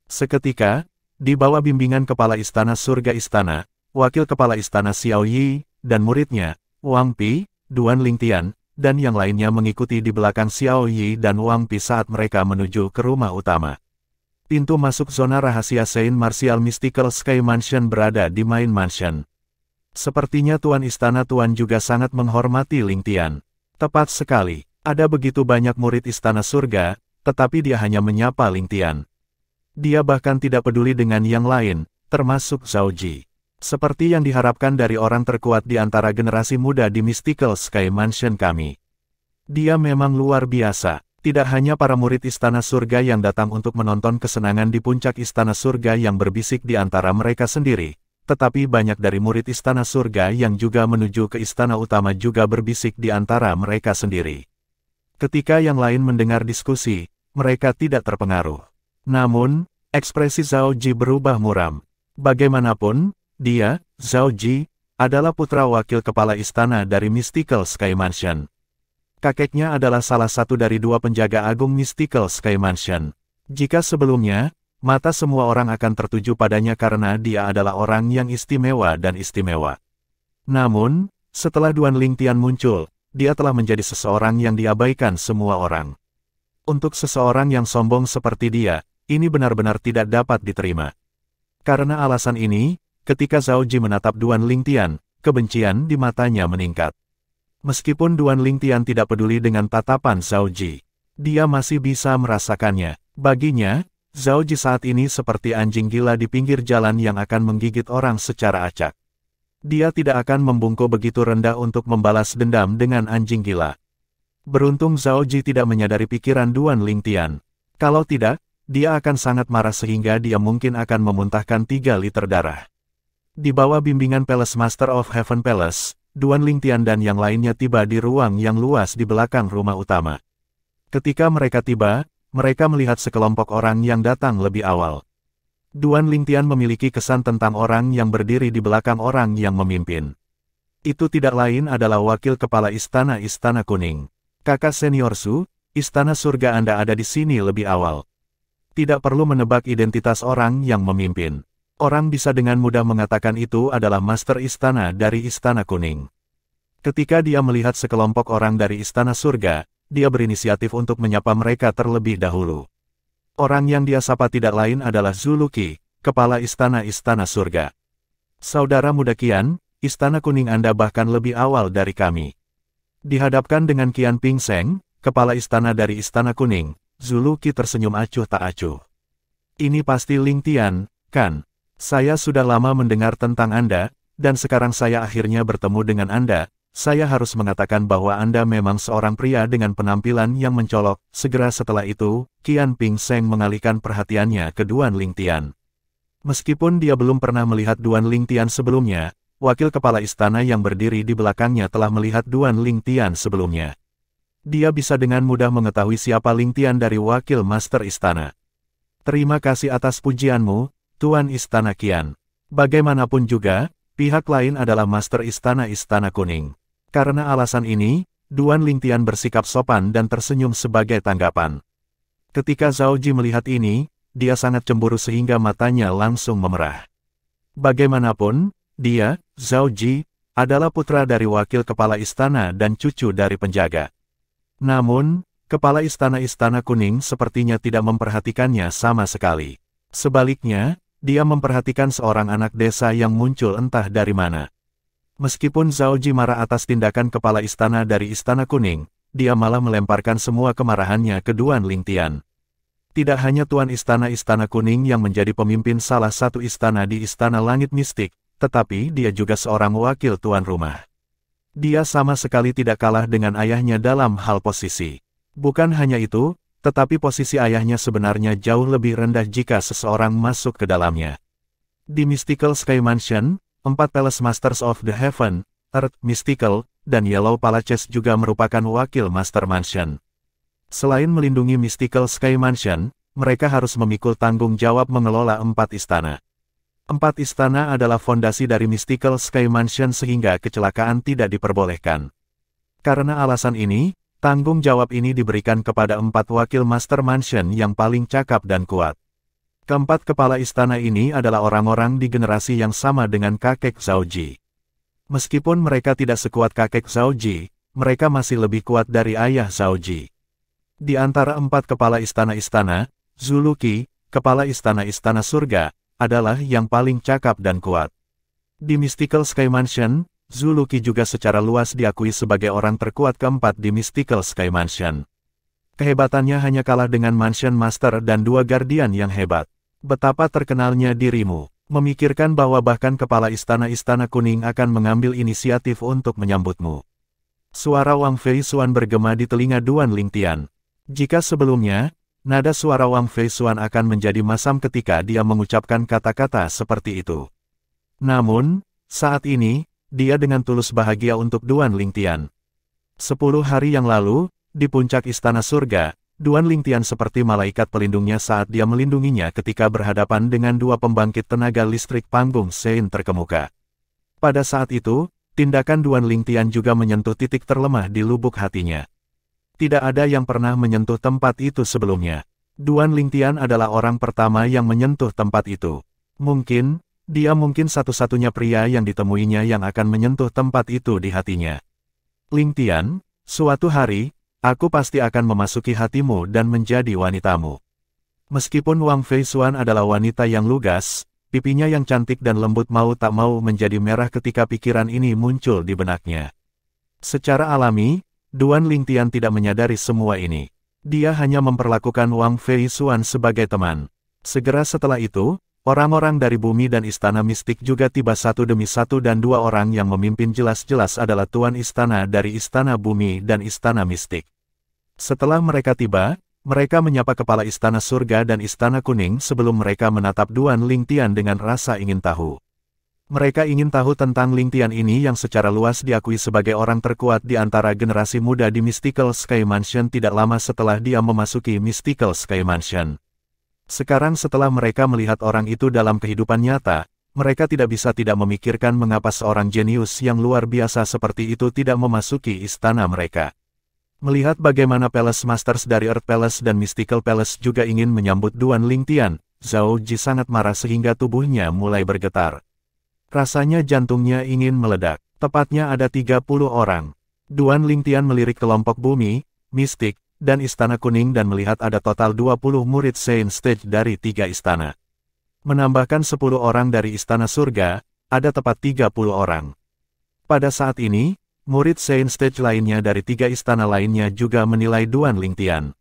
Seketika, di bawah bimbingan Kepala Istana Surga Istana, Wakil Kepala Istana Xiao Yi, dan muridnya, Wang Pi, Duan Lingtian, dan yang lainnya mengikuti di belakang Xiao Yi dan Wang Pi saat mereka menuju ke rumah utama. Pintu masuk zona rahasia Saint Martial Mystical Sky Mansion berada di Main Mansion. Sepertinya Tuan Istana Tuan juga sangat menghormati Lingtian. Tepat sekali, ada begitu banyak murid Istana Surga, tetapi dia hanya menyapa Lingtian. Dia bahkan tidak peduli dengan yang lain, termasuk Zhao Ji. Seperti yang diharapkan dari orang terkuat di antara generasi muda di Mystical Sky Mansion kami. Dia memang luar biasa. Tidak hanya para murid Istana Surga yang datang untuk menonton kesenangan di puncak Istana Surga yang berbisik di antara mereka sendiri, tetapi banyak dari murid Istana Surga yang juga menuju ke Istana Utama juga berbisik di antara mereka sendiri. Ketika yang lain mendengar diskusi, mereka tidak terpengaruh. Namun, ekspresi Zhao Ji berubah muram. Bagaimanapun, dia, Zhao Ji, adalah putra wakil kepala istana dari Mystical Sky Mansion. Kakeknya adalah salah satu dari dua penjaga agung Mystical Sky Mansion. Jika sebelumnya, mata semua orang akan tertuju padanya karena dia adalah orang yang istimewa dan istimewa. Namun, setelah Duan Lingtian muncul, dia telah menjadi seseorang yang diabaikan semua orang. Untuk seseorang yang sombong seperti dia, ini benar-benar tidak dapat diterima. Karena alasan ini, ketika Zhao Ji menatap Duan Lingtian, kebencian di matanya meningkat. Meskipun Duan Lingtian tidak peduli dengan tatapan Zhao Ji, dia masih bisa merasakannya. Baginya, Zhao Ji saat ini seperti anjing gila di pinggir jalan yang akan menggigit orang secara acak. Dia tidak akan membungkuk begitu rendah untuk membalas dendam dengan anjing gila. Beruntung Zhao Ji tidak menyadari pikiran Duan Lingtian. Kalau tidak, dia akan sangat marah sehingga dia mungkin akan memuntahkan 3 liter darah. Di bawah bimbingan Palace Master of Heaven Palace, Duan Lingtian dan yang lainnya tiba di ruang yang luas di belakang rumah utama. Ketika mereka tiba, mereka melihat sekelompok orang yang datang lebih awal. Duan Lingtian memiliki kesan tentang orang yang berdiri di belakang orang yang memimpin. Itu tidak lain adalah wakil kepala istana Istana Kuning. Kakak senior Su, Istana Surga Anda ada di sini lebih awal. Tidak perlu menebak identitas orang yang memimpin. Orang bisa dengan mudah mengatakan itu adalah Master Istana dari Istana Kuning. Ketika dia melihat sekelompok orang dari Istana Surga, dia berinisiatif untuk menyapa mereka terlebih dahulu. Orang yang dia sapa tidak lain adalah Zhu Luqi, Kepala Istana Istana Surga. Saudara muda Qian, Istana Kuning Anda bahkan lebih awal dari kami. Dihadapkan dengan Qian Ping Seng, Kepala Istana dari Istana Kuning, Zhu Luqi tersenyum acuh tak acuh. Ini pasti Lingtian, kan? Saya sudah lama mendengar tentang Anda, dan sekarang saya akhirnya bertemu dengan Anda. Saya harus mengatakan bahwa Anda memang seorang pria dengan penampilan yang mencolok. Segera setelah itu, Qian Ping Seng mengalihkan perhatiannya ke Duan Lingtian. Meskipun dia belum pernah melihat Duan Lingtian sebelumnya, wakil kepala istana yang berdiri di belakangnya telah melihat Duan Lingtian sebelumnya. Dia bisa dengan mudah mengetahui siapa Lingtian dari wakil master istana. Terima kasih atas pujianmu, Tuan Istana Qian. Bagaimanapun juga, pihak lain adalah Master Istana Istana Kuning. Karena alasan ini, Duan Lingtian bersikap sopan dan tersenyum sebagai tanggapan. Ketika Zhao Ji melihat ini, dia sangat cemburu sehingga matanya langsung memerah. Bagaimanapun, dia, Zhao Ji, adalah putra dari wakil kepala istana dan cucu dari penjaga. Namun, kepala istana kuning sepertinya tidak memperhatikannya sama sekali. Sebaliknya, dia memperhatikan seorang anak desa yang muncul entah dari mana. Meskipun Zhao Ji marah atas tindakan kepala istana dari Istana Kuning, dia malah melemparkan semua kemarahannya ke Duan Lingtian. Tidak hanya Tuan Istana Kuning yang menjadi pemimpin salah satu istana di Istana Langit Mistik, tetapi dia juga seorang wakil tuan rumah. Dia sama sekali tidak kalah dengan ayahnya dalam hal posisi. Bukan hanya itu, tetapi posisi ayahnya sebenarnya jauh lebih rendah jika seseorang masuk ke dalamnya. Di Mystical Sky Mansion, 4 Palace Masters of the Heaven, Earth, Mystical, dan Yellow Palaces juga merupakan wakil Master Mansion. Selain melindungi Mystical Sky Mansion, mereka harus memikul tanggung jawab mengelola 4 istana. 4 istana adalah fondasi dari Mystical Sky Mansion sehingga kecelakaan tidak diperbolehkan. Karena alasan ini, tanggung jawab ini diberikan kepada 4 wakil Master Mansion yang paling cakap dan kuat. Keempat kepala istana ini adalah orang-orang di generasi yang sama dengan kakek Zhao Ji. Meskipun mereka tidak sekuat kakek Zhao Ji, mereka masih lebih kuat dari ayah Zhao Ji. Di antara 4 kepala istana-istana, Zhu Luqi, kepala istana-istana surga, adalah yang paling cakap dan kuat. Di Mystical Sky Mansion, Zhu Luqi juga secara luas diakui sebagai orang terkuat keempat di Mystical Sky Mansion. Kehebatannya hanya kalah dengan Mansion Master dan 2 Guardian yang hebat. Betapa terkenalnya dirimu, memikirkan bahwa bahkan kepala istana kuning akan mengambil inisiatif untuk menyambutmu. Suara Wang Fei Xuan bergema di telinga Duan Lingtian. Jika sebelumnya, nada suara Wang Fei Xuan akan menjadi masam ketika dia mengucapkan kata-kata seperti itu. Namun, saat ini, dia dengan tulus bahagia untuk Duan Lingtian. 10 hari yang lalu, di puncak Istana Surga, Duan Lingtian seperti malaikat pelindungnya saat dia melindunginya ketika berhadapan dengan 2 pembangkit tenaga listrik panggung Sein terkemuka. Pada saat itu, tindakan Duan Lingtian juga menyentuh titik terlemah di lubuk hatinya. Tidak ada yang pernah menyentuh tempat itu sebelumnya. Duan Lingtian adalah orang pertama yang menyentuh tempat itu. Dia mungkin satu-satunya pria yang ditemuinya yang akan menyentuh tempat itu di hatinya. Lingtian, suatu hari, aku pasti akan memasuki hatimu dan menjadi wanitamu. Meskipun Wang Fei Xuan adalah wanita yang lugas, pipinya yang cantik dan lembut mau tak mau menjadi merah ketika pikiran ini muncul di benaknya. Secara alami, Duan Lingtian tidak menyadari semua ini. Dia hanya memperlakukan Wang Fei Xuan sebagai teman. Segera setelah itu, orang-orang dari bumi dan istana mistik juga tiba satu demi satu dan 2 orang yang memimpin jelas-jelas adalah tuan istana dari istana bumi dan istana mistik. Setelah mereka tiba, mereka menyapa kepala istana surga dan istana kuning sebelum mereka menatap Duan Lingtian dengan rasa ingin tahu. Mereka ingin tahu tentang Lingtian ini yang secara luas diakui sebagai orang terkuat di antara generasi muda di Mystical Sky Mansion tidak lama setelah dia memasuki Mystical Sky Mansion. Sekarang setelah mereka melihat orang itu dalam kehidupan nyata, mereka tidak bisa tidak memikirkan mengapa seorang jenius yang luar biasa seperti itu tidak memasuki istana mereka. Melihat bagaimana Palace Masters dari Earth Palace dan Mystical Palace juga ingin menyambut Duan Lingtian, Zhao Ji sangat marah sehingga tubuhnya mulai bergetar. Rasanya jantungnya ingin meledak. Tepatnya ada 30 orang. Duan Lingtian melirik kelompok bumi, mistik, dan istana kuning dan melihat ada total 20 murid Sein Stage dari 3 istana. Menambahkan 10 orang dari istana surga, ada tepat 30 orang. Pada saat ini, murid Sein Stage lainnya dari 3 istana lainnya juga menilai Duan Lingtian.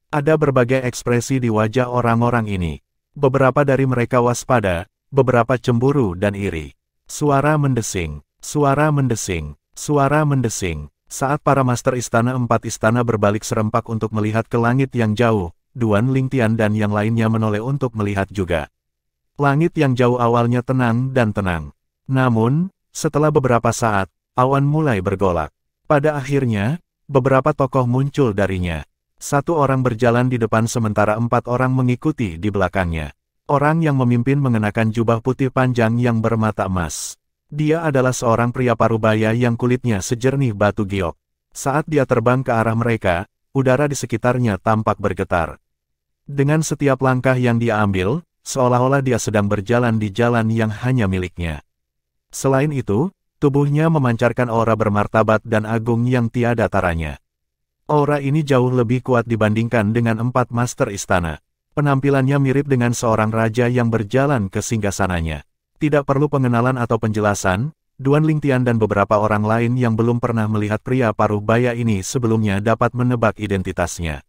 Ada berbagai ekspresi di wajah orang-orang ini. Beberapa dari mereka waspada, beberapa cemburu dan iri. Suara mendesing, suara mendesing, suara mendesing. Saat para master istana 4 istana berbalik serempak untuk melihat ke langit yang jauh, Duan Lingtian dan yang lainnya menoleh untuk melihat juga. Langit yang jauh awalnya tenang dan tenang. Namun, setelah beberapa saat, awan mulai bergolak. Pada akhirnya, beberapa tokoh muncul darinya. 1 orang berjalan di depan sementara 4 orang mengikuti di belakangnya. Orang yang memimpin mengenakan jubah putih panjang yang bermata emas. Dia adalah seorang pria parubaya yang kulitnya sejernih batu giok. Saat dia terbang ke arah mereka, udara di sekitarnya tampak bergetar. Dengan setiap langkah yang dia ambil, seolah-olah dia sedang berjalan di jalan yang hanya miliknya. Selain itu, Tubuhnya memancarkan aura bermartabat dan agung yang tiada taranya. Aura ini jauh lebih kuat dibandingkan dengan 4 master istana. Penampilannya mirip dengan seorang raja yang berjalan ke singgasananya. Tidak perlu pengenalan atau penjelasan, Duan Lingtian dan beberapa orang lain yang belum pernah melihat pria paruh baya ini sebelumnya dapat menebak identitasnya.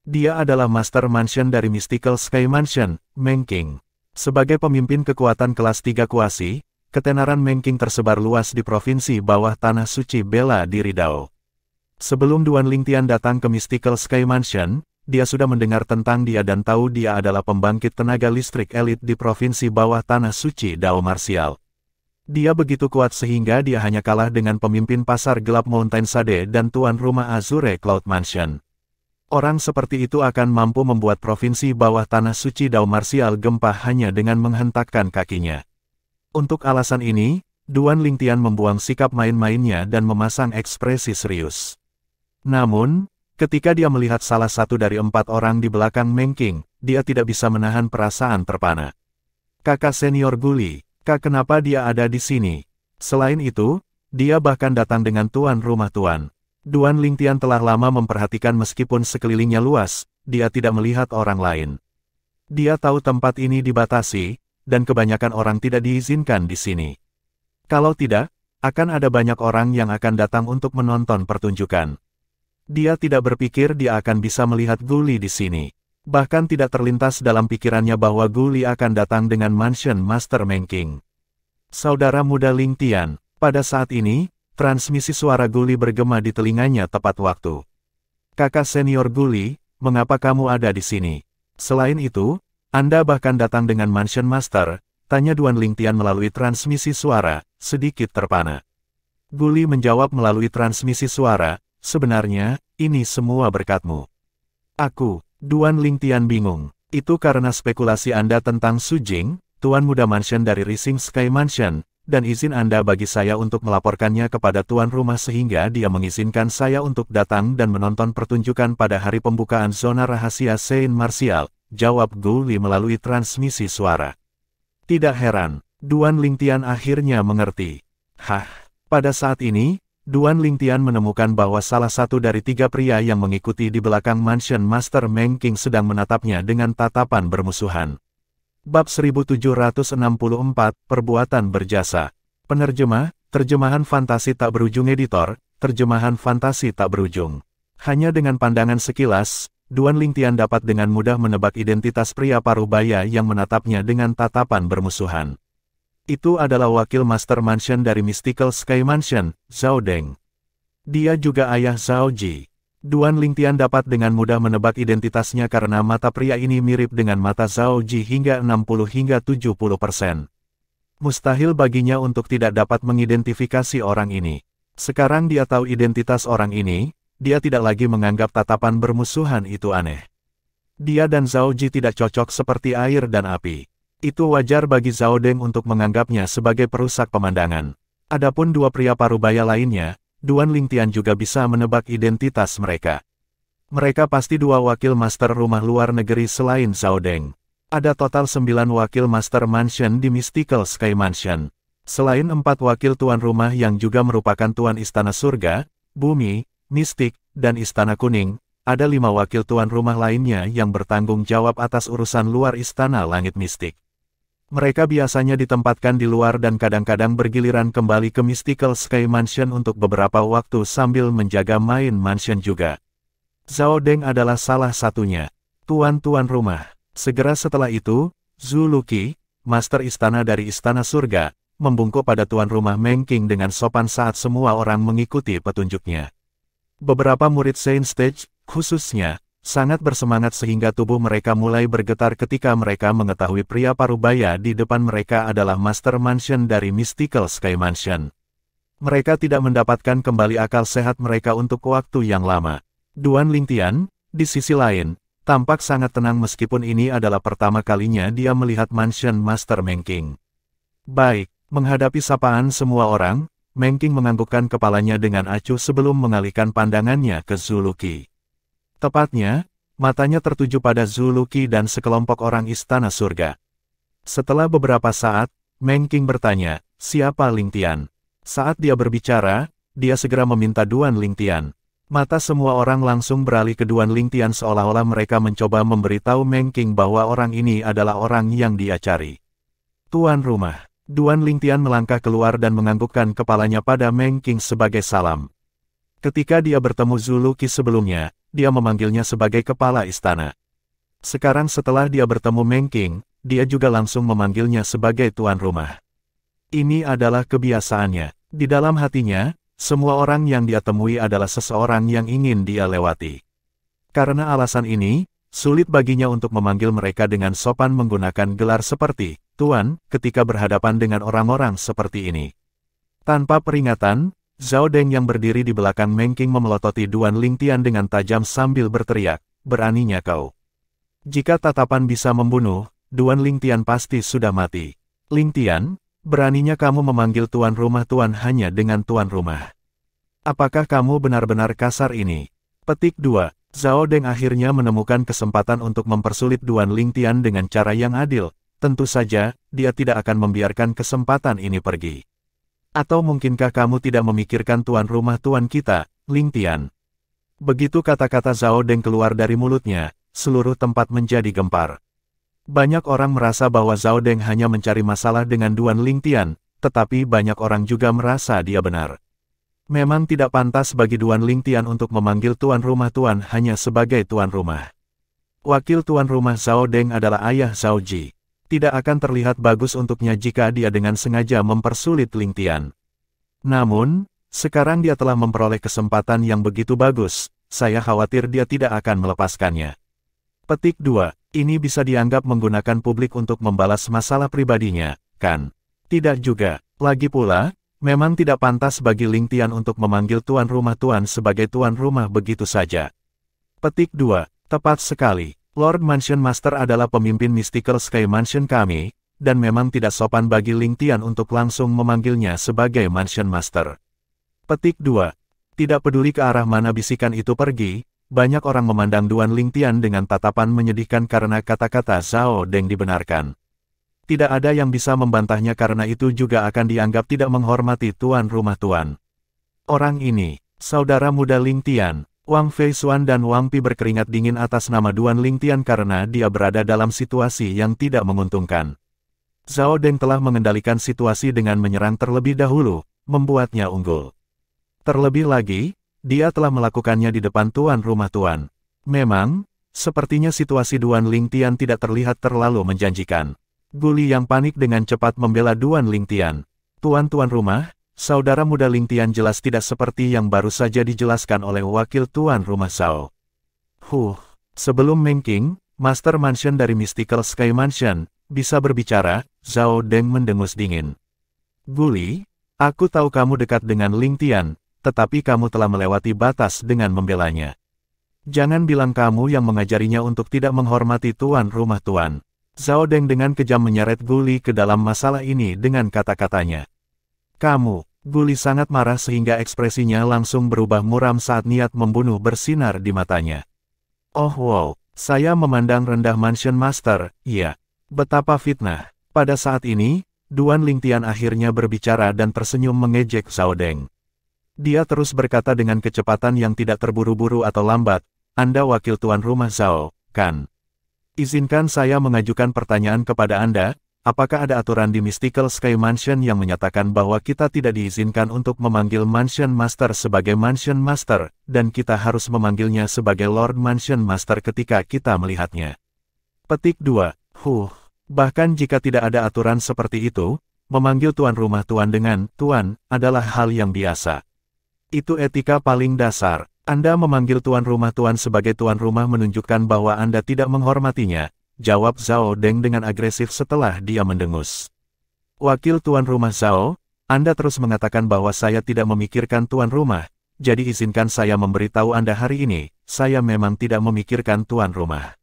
Dia adalah Master Mansion dari Mystical Sky Mansion, Meng Qing. Sebagai pemimpin kekuatan kelas 3 kuasi, ketenaran Meng Qing tersebar luas di provinsi bawah tanah suci bela diri Dao. Sebelum Duan Lingtian datang ke Mystical Sky Mansion, dia sudah mendengar tentang dia dan tahu dia adalah pembangkit tenaga listrik elit di provinsi bawah tanah suci Dao Martial. Dia begitu kuat sehingga dia hanya kalah dengan pemimpin pasar gelap Mountain Sade dan tuan rumah Azure Cloud Mansion. Orang seperti itu akan mampu membuat provinsi bawah tanah suci Dao Martial gempah hanya dengan menghentakkan kakinya. Untuk alasan ini, Duan Lingtian membuang sikap main-mainnya dan memasang ekspresi serius. Namun, ketika dia melihat salah satu dari 4 orang di belakang Meng Qing, dia tidak bisa menahan perasaan terpana. Kakak senior Guli, kenapa dia ada di sini? Selain itu, dia bahkan datang dengan tuan rumah tuan. Duan Lingtian telah lama memperhatikan meskipun sekelilingnya luas, dia tidak melihat orang lain. Dia tahu tempat ini dibatasi, dan kebanyakan orang tidak diizinkan di sini. Kalau tidak, akan ada banyak orang yang akan datang untuk menonton pertunjukan. Dia tidak berpikir dia akan bisa melihat Guli di sini. Bahkan tidak terlintas dalam pikirannya bahwa Guli akan datang dengan Mansion Master Meng Qing. Saudara muda Lingtian, pada saat ini, transmisi suara Guli bergema di telinganya tepat waktu. Kakak senior Guli, mengapa kamu ada di sini? Selain itu, Anda bahkan datang dengan Mansion Master, tanya Duan Lingtian melalui transmisi suara, sedikit terpana. Guli menjawab melalui transmisi suara, sebenarnya, ini semua berkatmu. Aku, Duan Lingtian bingung. Itu karena spekulasi Anda tentang Su Jing, Tuan Muda Mansion dari Rising Sky Mansion, dan izin Anda bagi saya untuk melaporkannya kepada tuan rumah sehingga dia mengizinkan saya untuk datang dan menonton pertunjukan pada hari pembukaan zona rahasia Saint Martial, jawab Guli melalui transmisi suara. Tidak heran, Duan Lingtian akhirnya mengerti. Pada saat ini, Duan Lingtian menemukan bahwa salah satu dari 3 pria yang mengikuti di belakang Mansion Master Meng Qing sedang menatapnya dengan tatapan bermusuhan. Bab 1764, Perbuatan Berjasa. Penerjemah, Terjemahan Fantasi Tak Berujung Editor, Terjemahan Fantasi Tak Berujung. Hanya dengan pandangan sekilas, Duan Lingtian dapat dengan mudah menebak identitas pria paruh baya yang menatapnya dengan tatapan bermusuhan. Itu adalah wakil Master Mansion dari Mystical Sky Mansion, Zhao Deng. Dia juga ayah Zhao Ji. Duan Lingtian dapat dengan mudah menebak identitasnya karena mata pria ini mirip dengan mata Zhao Ji hingga 60–70%. Mustahil baginya untuk tidak dapat mengidentifikasi orang ini. Sekarang dia tahu identitas orang ini, dia tidak lagi menganggap tatapan bermusuhan itu aneh. Dia dan Zhao Ji tidak cocok seperti air dan api. Itu wajar bagi Zhao Deng untuk menganggapnya sebagai perusak pemandangan. Adapun 2 pria parubaya lainnya, Duan Lingtian juga bisa menebak identitas mereka. Mereka pasti 2 wakil master rumah luar negeri selain Zhao Deng. Ada total 9 wakil master mansion di Mystical Sky Mansion. Selain 4 wakil tuan rumah yang juga merupakan tuan istana surga, bumi, mistik, dan istana kuning, ada 5 wakil tuan rumah lainnya yang bertanggung jawab atas urusan luar istana langit mistik. Mereka biasanya ditempatkan di luar dan kadang-kadang bergiliran kembali ke Mystical Sky Mansion untuk beberapa waktu sambil menjaga main mansion juga. Zhao Deng adalah salah satunya. Tuan-tuan rumah. Segera setelah itu, Zhu Luqi, master istana dari Istana Surga, membungkuk pada tuan rumah Meng Qing dengan sopan saat semua orang mengikuti petunjuknya. Beberapa murid Saint Stage, khususnya, sangat bersemangat sehingga tubuh mereka mulai bergetar ketika mereka mengetahui pria parubaya di depan mereka adalah Master Mansion dari Mystical Sky Mansion. Mereka tidak mendapatkan kembali akal sehat mereka untuk waktu yang lama. Duan Lingtian, di sisi lain, tampak sangat tenang meskipun ini adalah pertama kalinya dia melihat Mansion Master Meng Qing. Baik, menghadapi sapaan semua orang, Meng Qing menganggukkan kepalanya dengan acuh sebelum mengalihkan pandangannya ke Zhu Luqi. Tepatnya, matanya tertuju pada Zhu Luqi dan sekelompok orang istana surga. Setelah beberapa saat, Meng Qing bertanya, siapa Lingtian? Saat dia berbicara, dia segera meminta Duan Lingtian. Mata semua orang langsung beralih ke Duan Lingtian seolah-olah mereka mencoba memberitahu Meng Qing bahwa orang ini adalah orang yang dia cari. Tuan rumah. Duan Lingtian melangkah keluar dan menganggukkan kepalanya pada Meng Qing sebagai salam. Ketika dia bertemu Zulu Qi sebelumnya, dia memanggilnya sebagai kepala istana. Sekarang setelah dia bertemu Meng Qing, dia juga langsung memanggilnya sebagai tuan rumah. Ini adalah kebiasaannya. Di dalam hatinya, semua orang yang dia temui adalah seseorang yang ingin dia lewati. Karena alasan ini, sulit baginya untuk memanggil mereka dengan sopan menggunakan gelar seperti Tuan ketika berhadapan dengan orang-orang seperti ini. Tanpa peringatan, Zhao Deng yang berdiri di belakang Meng Qing memelototi Duan Lingtian dengan tajam sambil berteriak, "Beraninya kau? Jika tatapan bisa membunuh, Duan Lingtian pasti sudah mati. Lingtian, beraninya kamu memanggil tuan rumah tuan hanya dengan tuan rumah. Apakah kamu benar-benar kasar ini?" Petik 2. Zhao Deng akhirnya menemukan kesempatan untuk mempersulit Duan Lingtian dengan cara yang adil. Tentu saja, dia tidak akan membiarkan kesempatan ini pergi. Atau mungkinkah kamu tidak memikirkan tuan rumah tuan kita, Lingtian? Begitu kata-kata Zhao Deng keluar dari mulutnya, seluruh tempat menjadi gempar. Banyak orang merasa bahwa Zhao Deng hanya mencari masalah dengan Duan Lingtian, tetapi banyak orang juga merasa dia benar. Memang tidak pantas bagi Duan Lingtian untuk memanggil tuan rumah tuan hanya sebagai tuan rumah. Wakil tuan rumah Zhao Deng adalah ayah Zhao Ji. Tidak akan terlihat bagus untuknya jika dia dengan sengaja mempersulit Lingtian. Namun, sekarang dia telah memperoleh kesempatan yang begitu bagus, saya khawatir dia tidak akan melepaskannya. Petik 2. Ini bisa dianggap menggunakan publik untuk membalas masalah pribadinya, kan? Tidak juga. Lagi pula, memang tidak pantas bagi Lingtian untuk memanggil tuan rumah tuan sebagai tuan rumah begitu saja. Petik 2. Tepat sekali. Lord Mansion Master adalah pemimpin Mystical Sky Mansion kami, dan memang tidak sopan bagi Lingtian untuk langsung memanggilnya sebagai Mansion Master. Petik 2. Tidak peduli ke arah mana bisikan itu pergi, banyak orang memandang Duan Lingtian dengan tatapan menyedihkan karena kata-kata Zhao Deng dibenarkan. Tidak ada yang bisa membantahnya karena itu juga akan dianggap tidak menghormati tuan rumah tuan. Orang ini, saudara muda Lingtian, Wang Feisuan dan Wang Pi berkeringat dingin atas nama Duan Lingtian karena dia berada dalam situasi yang tidak menguntungkan. Zhao Deng telah mengendalikan situasi dengan menyerang terlebih dahulu, membuatnya unggul. Terlebih lagi, dia telah melakukannya di depan tuan rumah tuan. Memang, sepertinya situasi Duan Lingtian tidak terlihat terlalu menjanjikan. Guli yang panik dengan cepat membela Duan Lingtian. Tuan-tuan rumah, saudara muda Lingtian jelas tidak seperti yang baru saja dijelaskan oleh wakil tuan rumah Zhao. Sebelum Meng Qing, Master Mansion dari Mystical Sky Mansion, bisa berbicara, Zhao Deng mendengus dingin. Guli, aku tahu kamu dekat dengan Lingtian, tetapi kamu telah melewati batas dengan membelanya. Jangan bilang kamu yang mengajarinya untuk tidak menghormati tuan rumah tuan. Zhao Deng dengan kejam menyeret Guli ke dalam masalah ini dengan kata-katanya. Guli sangat marah sehingga ekspresinya langsung berubah muram saat niat membunuh bersinar di matanya. Oh wow, saya memandang rendah Mansion Master, iya. Betapa fitnah. Pada saat ini, Duan Lingtian akhirnya berbicara dan tersenyum mengejek Zhao Deng. Dia terus berkata dengan kecepatan yang tidak terburu-buru atau lambat, Anda wakil tuan rumah Zhao, kan? Izinkan saya mengajukan pertanyaan kepada Anda, apakah ada aturan di Mystical Sky Mansion yang menyatakan bahwa kita tidak diizinkan untuk memanggil Mansion Master sebagai Mansion Master, dan kita harus memanggilnya sebagai Lord Mansion Master ketika kita melihatnya? Petik 2. Bahkan jika tidak ada aturan seperti itu, memanggil tuan rumah tuan dengan tuan adalah hal yang biasa. Itu etika paling dasar. Anda memanggil tuan rumah tuan sebagai tuan rumah menunjukkan bahwa Anda tidak menghormatinya, jawab Zhao Deng dengan agresif setelah dia mendengus. Wakil tuan rumah Zhao, Anda terus mengatakan bahwa saya tidak memikirkan tuan rumah, jadi izinkan saya memberitahu Anda hari ini, saya memang tidak memikirkan tuan rumah.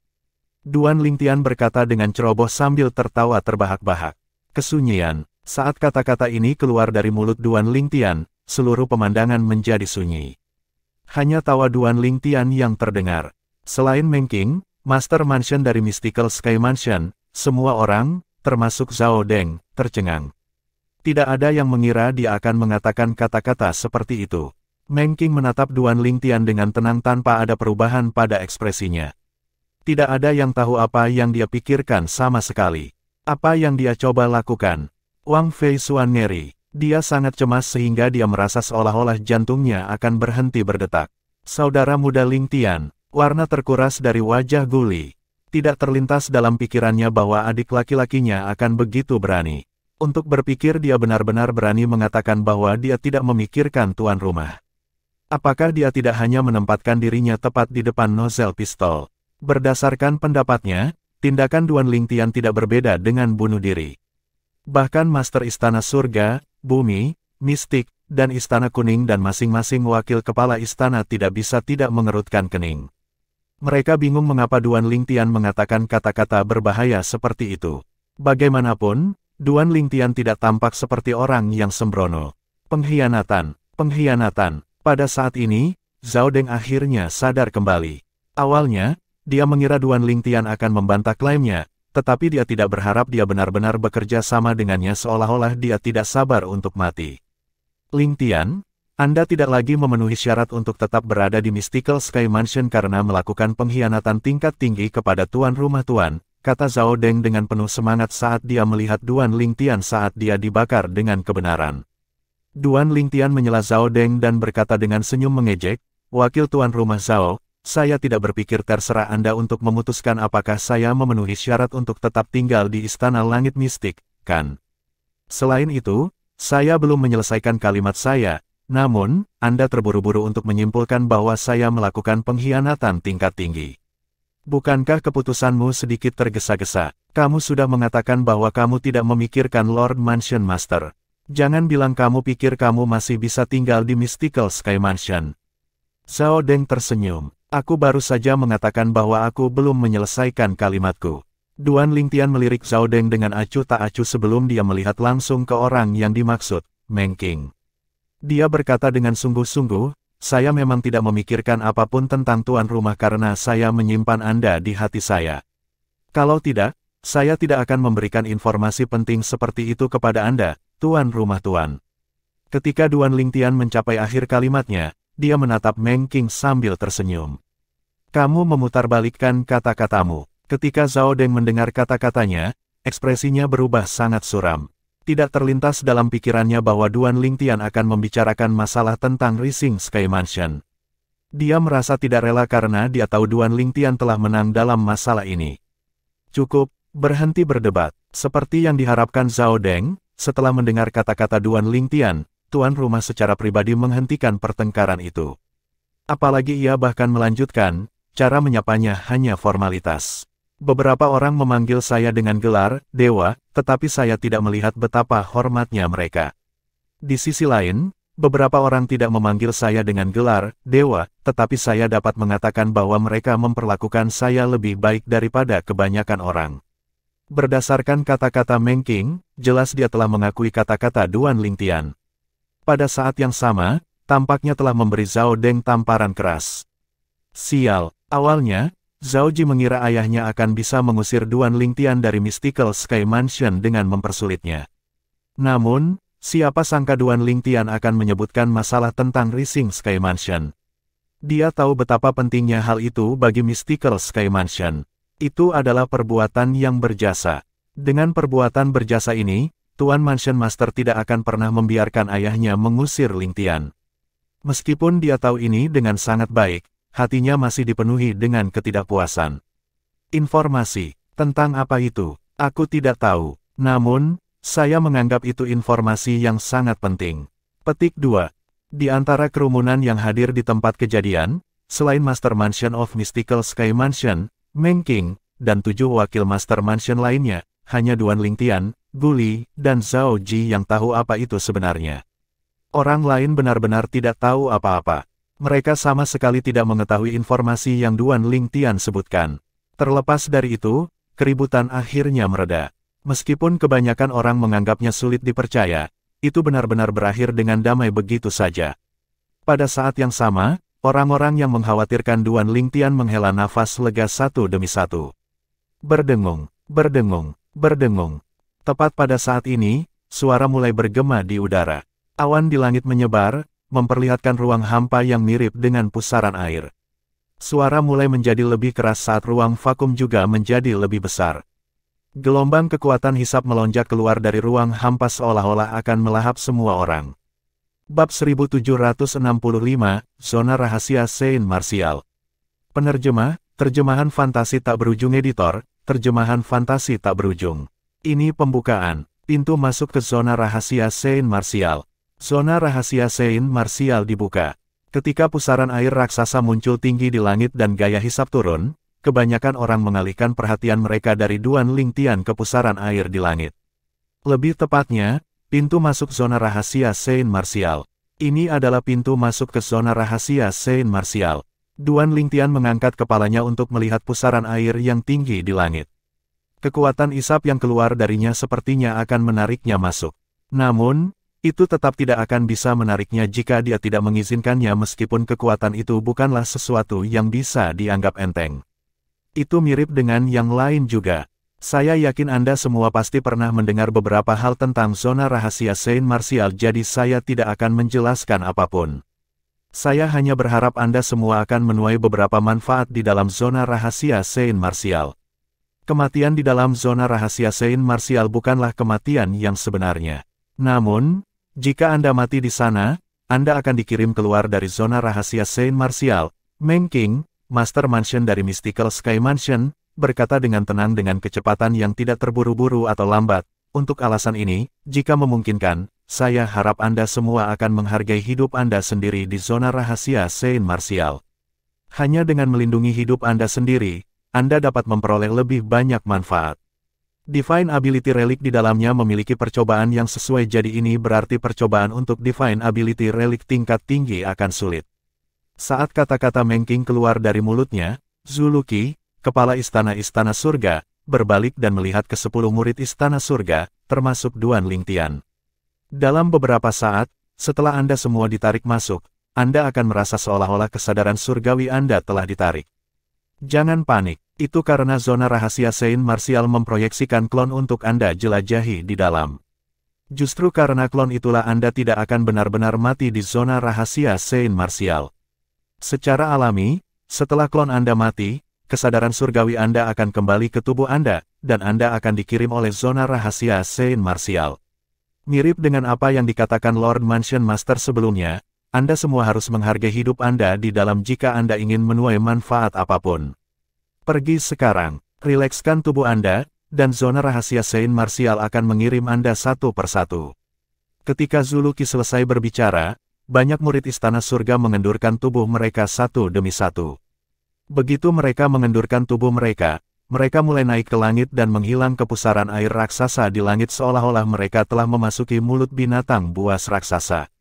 Duan Lingtian berkata dengan ceroboh sambil tertawa terbahak-bahak. Kesunyian. Saat kata-kata ini keluar dari mulut Duan Lingtian, seluruh pemandangan menjadi sunyi. Hanya tawa Duan Lingtian yang terdengar. Selain Meng Qing, Master Mansion dari Mystical Sky Mansion, semua orang, termasuk Zhao Deng, tercengang. Tidak ada yang mengira dia akan mengatakan kata-kata seperti itu. Meng Qing menatap Duan Lingtian dengan tenang tanpa ada perubahan pada ekspresinya. Tidak ada yang tahu apa yang dia pikirkan sama sekali. Apa yang dia coba lakukan? Wang Fei Xuan ngeri. Dia sangat cemas sehingga dia merasa seolah-olah jantungnya akan berhenti berdetak. Saudara muda Lingtian, warna terkuras dari wajah Guli. Tidak terlintas dalam pikirannya bahwa adik laki-lakinya akan begitu berani. Untuk berpikir dia benar-benar berani mengatakan bahwa dia tidak memikirkan tuan rumah. Apakah dia tidak hanya menempatkan dirinya tepat di depan nozzle pistol? Berdasarkan pendapatnya, tindakan Duan Lingtian tidak berbeda dengan bunuh diri. Bahkan Master Istana Surga, Bumi, Mistik, dan Istana Kuning dan masing-masing wakil kepala istana tidak bisa tidak mengerutkan kening. Mereka bingung mengapa Duan Lingtian mengatakan kata-kata berbahaya seperti itu. Bagaimanapun, Duan Lingtian tidak tampak seperti orang yang sembrono. Pengkhianatan, pengkhianatan. Pada saat ini, Zhao Deng akhirnya sadar kembali. Awalnya, dia mengira Duan Lingtian akan membantah klaimnya, tetapi dia tidak berharap dia benar-benar bekerja sama dengannya seolah-olah dia tidak sabar untuk mati. Lingtian, Anda tidak lagi memenuhi syarat untuk tetap berada di Mystical Sky Mansion karena melakukan pengkhianatan tingkat tinggi kepada tuan rumah tuan, kata Zhao Deng dengan penuh semangat saat dia melihat Duan Lingtian saat dia dibakar dengan kebenaran. Duan Lingtian menyela Zhao Deng dan berkata dengan senyum mengejek, "Wakil tuan rumah Zhao, saya tidak berpikir terserah Anda untuk memutuskan apakah saya memenuhi syarat untuk tetap tinggal di Istana Langit Mistik, kan? Selain itu, saya belum menyelesaikan kalimat saya, namun, Anda terburu-buru untuk menyimpulkan bahwa saya melakukan pengkhianatan tingkat tinggi. Bukankah keputusanmu sedikit tergesa-gesa? Kamu sudah mengatakan bahwa kamu tidak memikirkan Lord Mansion Master. Jangan bilang kamu pikir kamu masih bisa tinggal di Mystical Sky Mansion." Zhao Deng tersenyum. "Aku baru saja mengatakan bahwa aku belum menyelesaikan kalimatku." Duan Lingtian melirik Zhao Deng dengan acuh tak acuh sebelum dia melihat langsung ke orang yang dimaksud, Meng Qing. Dia berkata dengan sungguh-sungguh, "Saya memang tidak memikirkan apapun tentang tuan rumah karena saya menyimpan Anda di hati saya. Kalau tidak, saya tidak akan memberikan informasi penting seperti itu kepada Anda, tuan rumah tuan." Ketika Duan Lingtian mencapai akhir kalimatnya, dia menatap Meng Qing sambil tersenyum. "Kamu memutarbalikkan kata-katamu." Ketika Zhao Deng mendengar kata-katanya, ekspresinya berubah sangat suram. Tidak terlintas dalam pikirannya bahwa Duan Lingtian akan membicarakan masalah tentang Rising Sky Mansion. Dia merasa tidak rela karena dia tahu Duan Lingtian telah menang dalam masalah ini. Cukup, berhenti berdebat. Seperti yang diharapkan Zhao Deng, setelah mendengar kata-kata Duan Lingtian, tuan rumah secara pribadi menghentikan pertengkaran itu. Apalagi ia bahkan melanjutkan, cara menyapanya hanya formalitas. "Beberapa orang memanggil saya dengan gelar Dewa, tetapi saya tidak melihat betapa hormatnya mereka. Di sisi lain, beberapa orang tidak memanggil saya dengan gelar Dewa, tetapi saya dapat mengatakan bahwa mereka memperlakukan saya lebih baik daripada kebanyakan orang." Berdasarkan kata-kata Meng Qing, jelas dia telah mengakui kata-kata Duan Lingtian. Pada saat yang sama, tampaknya telah memberi Zhao Deng tamparan keras. Sial, awalnya, Zhao Ji mengira ayahnya akan bisa mengusir Duan Lingtian dari Mystical Sky Mansion dengan mempersulitnya. Namun, siapa sangka Duan Lingtian akan menyebutkan masalah tentang Rising Sky Mansion. Dia tahu betapa pentingnya hal itu bagi Mystical Sky Mansion. Itu adalah perbuatan yang berjasa. Dengan perbuatan berjasa ini, Tuan Mansion Master tidak akan pernah membiarkan ayahnya mengusir Lingtian. Meskipun dia tahu ini dengan sangat baik, hatinya masih dipenuhi dengan ketidakpuasan. Informasi tentang apa itu, aku tidak tahu. Namun, saya menganggap itu informasi yang sangat penting. Petik 2. Di antara kerumunan yang hadir di tempat kejadian, selain Master Mansion of Mystical Sky Mansion, Meng Qing, dan 7 wakil Master Mansion lainnya, hanya Duan Lingtian, Guli, dan Zhao Ji yang tahu apa itu sebenarnya. Orang lain benar-benar tidak tahu apa-apa. Mereka sama sekali tidak mengetahui informasi yang Duan Lingtian sebutkan. Terlepas dari itu, keributan akhirnya mereda. Meskipun kebanyakan orang menganggapnya sulit dipercaya, itu benar-benar berakhir dengan damai begitu saja. Pada saat yang sama, orang-orang yang mengkhawatirkan Duan Lingtian menghela nafas lega satu demi satu. Berdengung, berdengung, berdengung. Tepat pada saat ini, suara mulai bergema di udara. Awan di langit menyebar, memperlihatkan ruang hampa yang mirip dengan pusaran air. Suara mulai menjadi lebih keras saat ruang vakum juga menjadi lebih besar. Gelombang kekuatan hisap melonjak keluar dari ruang hampa seolah-olah akan melahap semua orang. Bab 1765, Zona Rahasia Saint Martial. Penerjemah, terjemahan fantasi tak berujung editor, terjemahan fantasi tak berujung. Ini pembukaan, pintu masuk ke zona rahasia Saint Martial. Zona rahasia Saint Martial dibuka. Ketika pusaran air raksasa muncul tinggi di langit dan gaya hisap turun, kebanyakan orang mengalihkan perhatian mereka dari Duan Lingtian ke pusaran air di langit. Lebih tepatnya, pintu masuk zona rahasia Saint Martial. Ini adalah pintu masuk ke zona rahasia Saint Martial. Duan Lingtian mengangkat kepalanya untuk melihat pusaran air yang tinggi di langit. Kekuatan isap yang keluar darinya sepertinya akan menariknya masuk. Namun, itu tetap tidak akan bisa menariknya jika dia tidak mengizinkannya meskipun kekuatan itu bukanlah sesuatu yang bisa dianggap enteng. Itu mirip dengan yang lain juga. Saya yakin Anda semua pasti pernah mendengar beberapa hal tentang zona rahasia Saint Martial, jadi saya tidak akan menjelaskan apapun. Saya hanya berharap Anda semua akan menuai beberapa manfaat di dalam zona rahasia Saint Martial. Kematian di dalam zona rahasia Saint Martial bukanlah kematian yang sebenarnya. Namun, jika Anda mati di sana, Anda akan dikirim keluar dari zona rahasia Saint Martial. Meng King, Master Mansion dari Mystical Sky Mansion, berkata dengan tenang dengan kecepatan yang tidak terburu-buru atau lambat. Untuk alasan ini, jika memungkinkan, saya harap Anda semua akan menghargai hidup Anda sendiri di zona rahasia Saint Martial. Hanya dengan melindungi hidup Anda sendiri, Anda dapat memperoleh lebih banyak manfaat. Divine Ability Relic di dalamnya memiliki percobaan yang sesuai, jadi ini berarti percobaan untuk Divine Ability Relic tingkat tinggi akan sulit. Saat kata-kata Meng King keluar dari mulutnya, Zuluki, kepala istana-istana surga, berbalik dan melihat ke 10 murid istana surga, termasuk Duan Lingtian. Dalam beberapa saat, setelah Anda semua ditarik masuk, Anda akan merasa seolah-olah kesadaran surgawi Anda telah ditarik. Jangan panik, itu karena zona rahasia Saint Martial memproyeksikan klon untuk Anda jelajahi di dalam. Justru karena klon itulah Anda tidak akan benar-benar mati di zona rahasia Saint Martial. Secara alami, setelah klon Anda mati, kesadaran surgawi Anda akan kembali ke tubuh Anda, dan Anda akan dikirim oleh zona rahasia Saint Martial. Mirip dengan apa yang dikatakan Lord Mansion Master sebelumnya, Anda semua harus menghargai hidup Anda di dalam jika Anda ingin menuai manfaat apapun. Pergi sekarang, rilekskan tubuh Anda, dan zona rahasia Saint Martial akan mengirim Anda satu persatu. Ketika Zuluki selesai berbicara, banyak murid istana surga mengendurkan tubuh mereka satu demi satu. Begitu mereka mengendurkan tubuh mereka mulai naik ke langit dan menghilang ke pusaran air raksasa di langit seolah-olah mereka telah memasuki mulut binatang buas raksasa.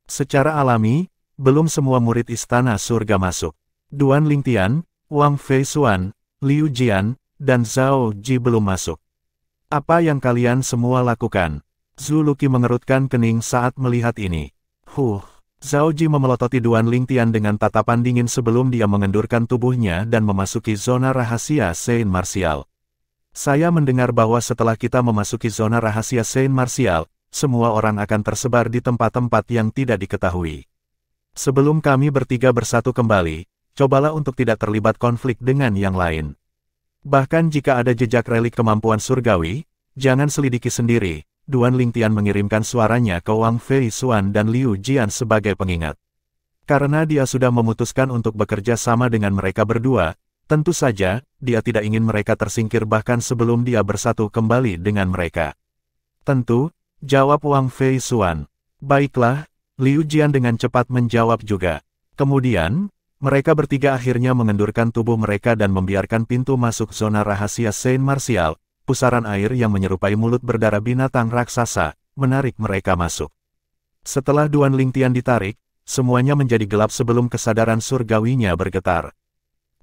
Secara alami, belum semua murid istana surga masuk. Duan Lingtian, Wang Fei Xuan, Liu Jian, dan Zhao Ji belum masuk. Apa yang kalian semua lakukan? Zuluki mengerutkan kening saat melihat ini. Zhao Ji memelototi Duan Lingtian dengan tatapan dingin sebelum dia mengendurkan tubuhnya dan memasuki zona rahasia Saint Martial. Saya mendengar bahwa setelah kita memasuki zona rahasia Saint Martial, semua orang akan tersebar di tempat-tempat yang tidak diketahui. Sebelum kami bertiga bersatu kembali, cobalah untuk tidak terlibat konflik dengan yang lain. Bahkan jika ada jejak relik kemampuan surgawi, jangan selidiki sendiri. Duan Lingtian mengirimkan suaranya ke Wang Fei Xuan dan Liu Jian sebagai pengingat. Karena dia sudah memutuskan untuk bekerja sama dengan mereka berdua, tentu saja, dia tidak ingin mereka tersingkir bahkan sebelum dia bersatu kembali dengan mereka. Tentu, jawab Wang Fei Xuan. Baiklah, Liu Jian dengan cepat menjawab juga. Kemudian, mereka bertiga akhirnya mengendurkan tubuh mereka dan membiarkan pintu masuk zona rahasia Saint Martial, pusaran air yang menyerupai mulut berdarah binatang raksasa, menarik mereka masuk. Setelah Duan Lingtian ditarik, semuanya menjadi gelap sebelum kesadaran surgawinya bergetar.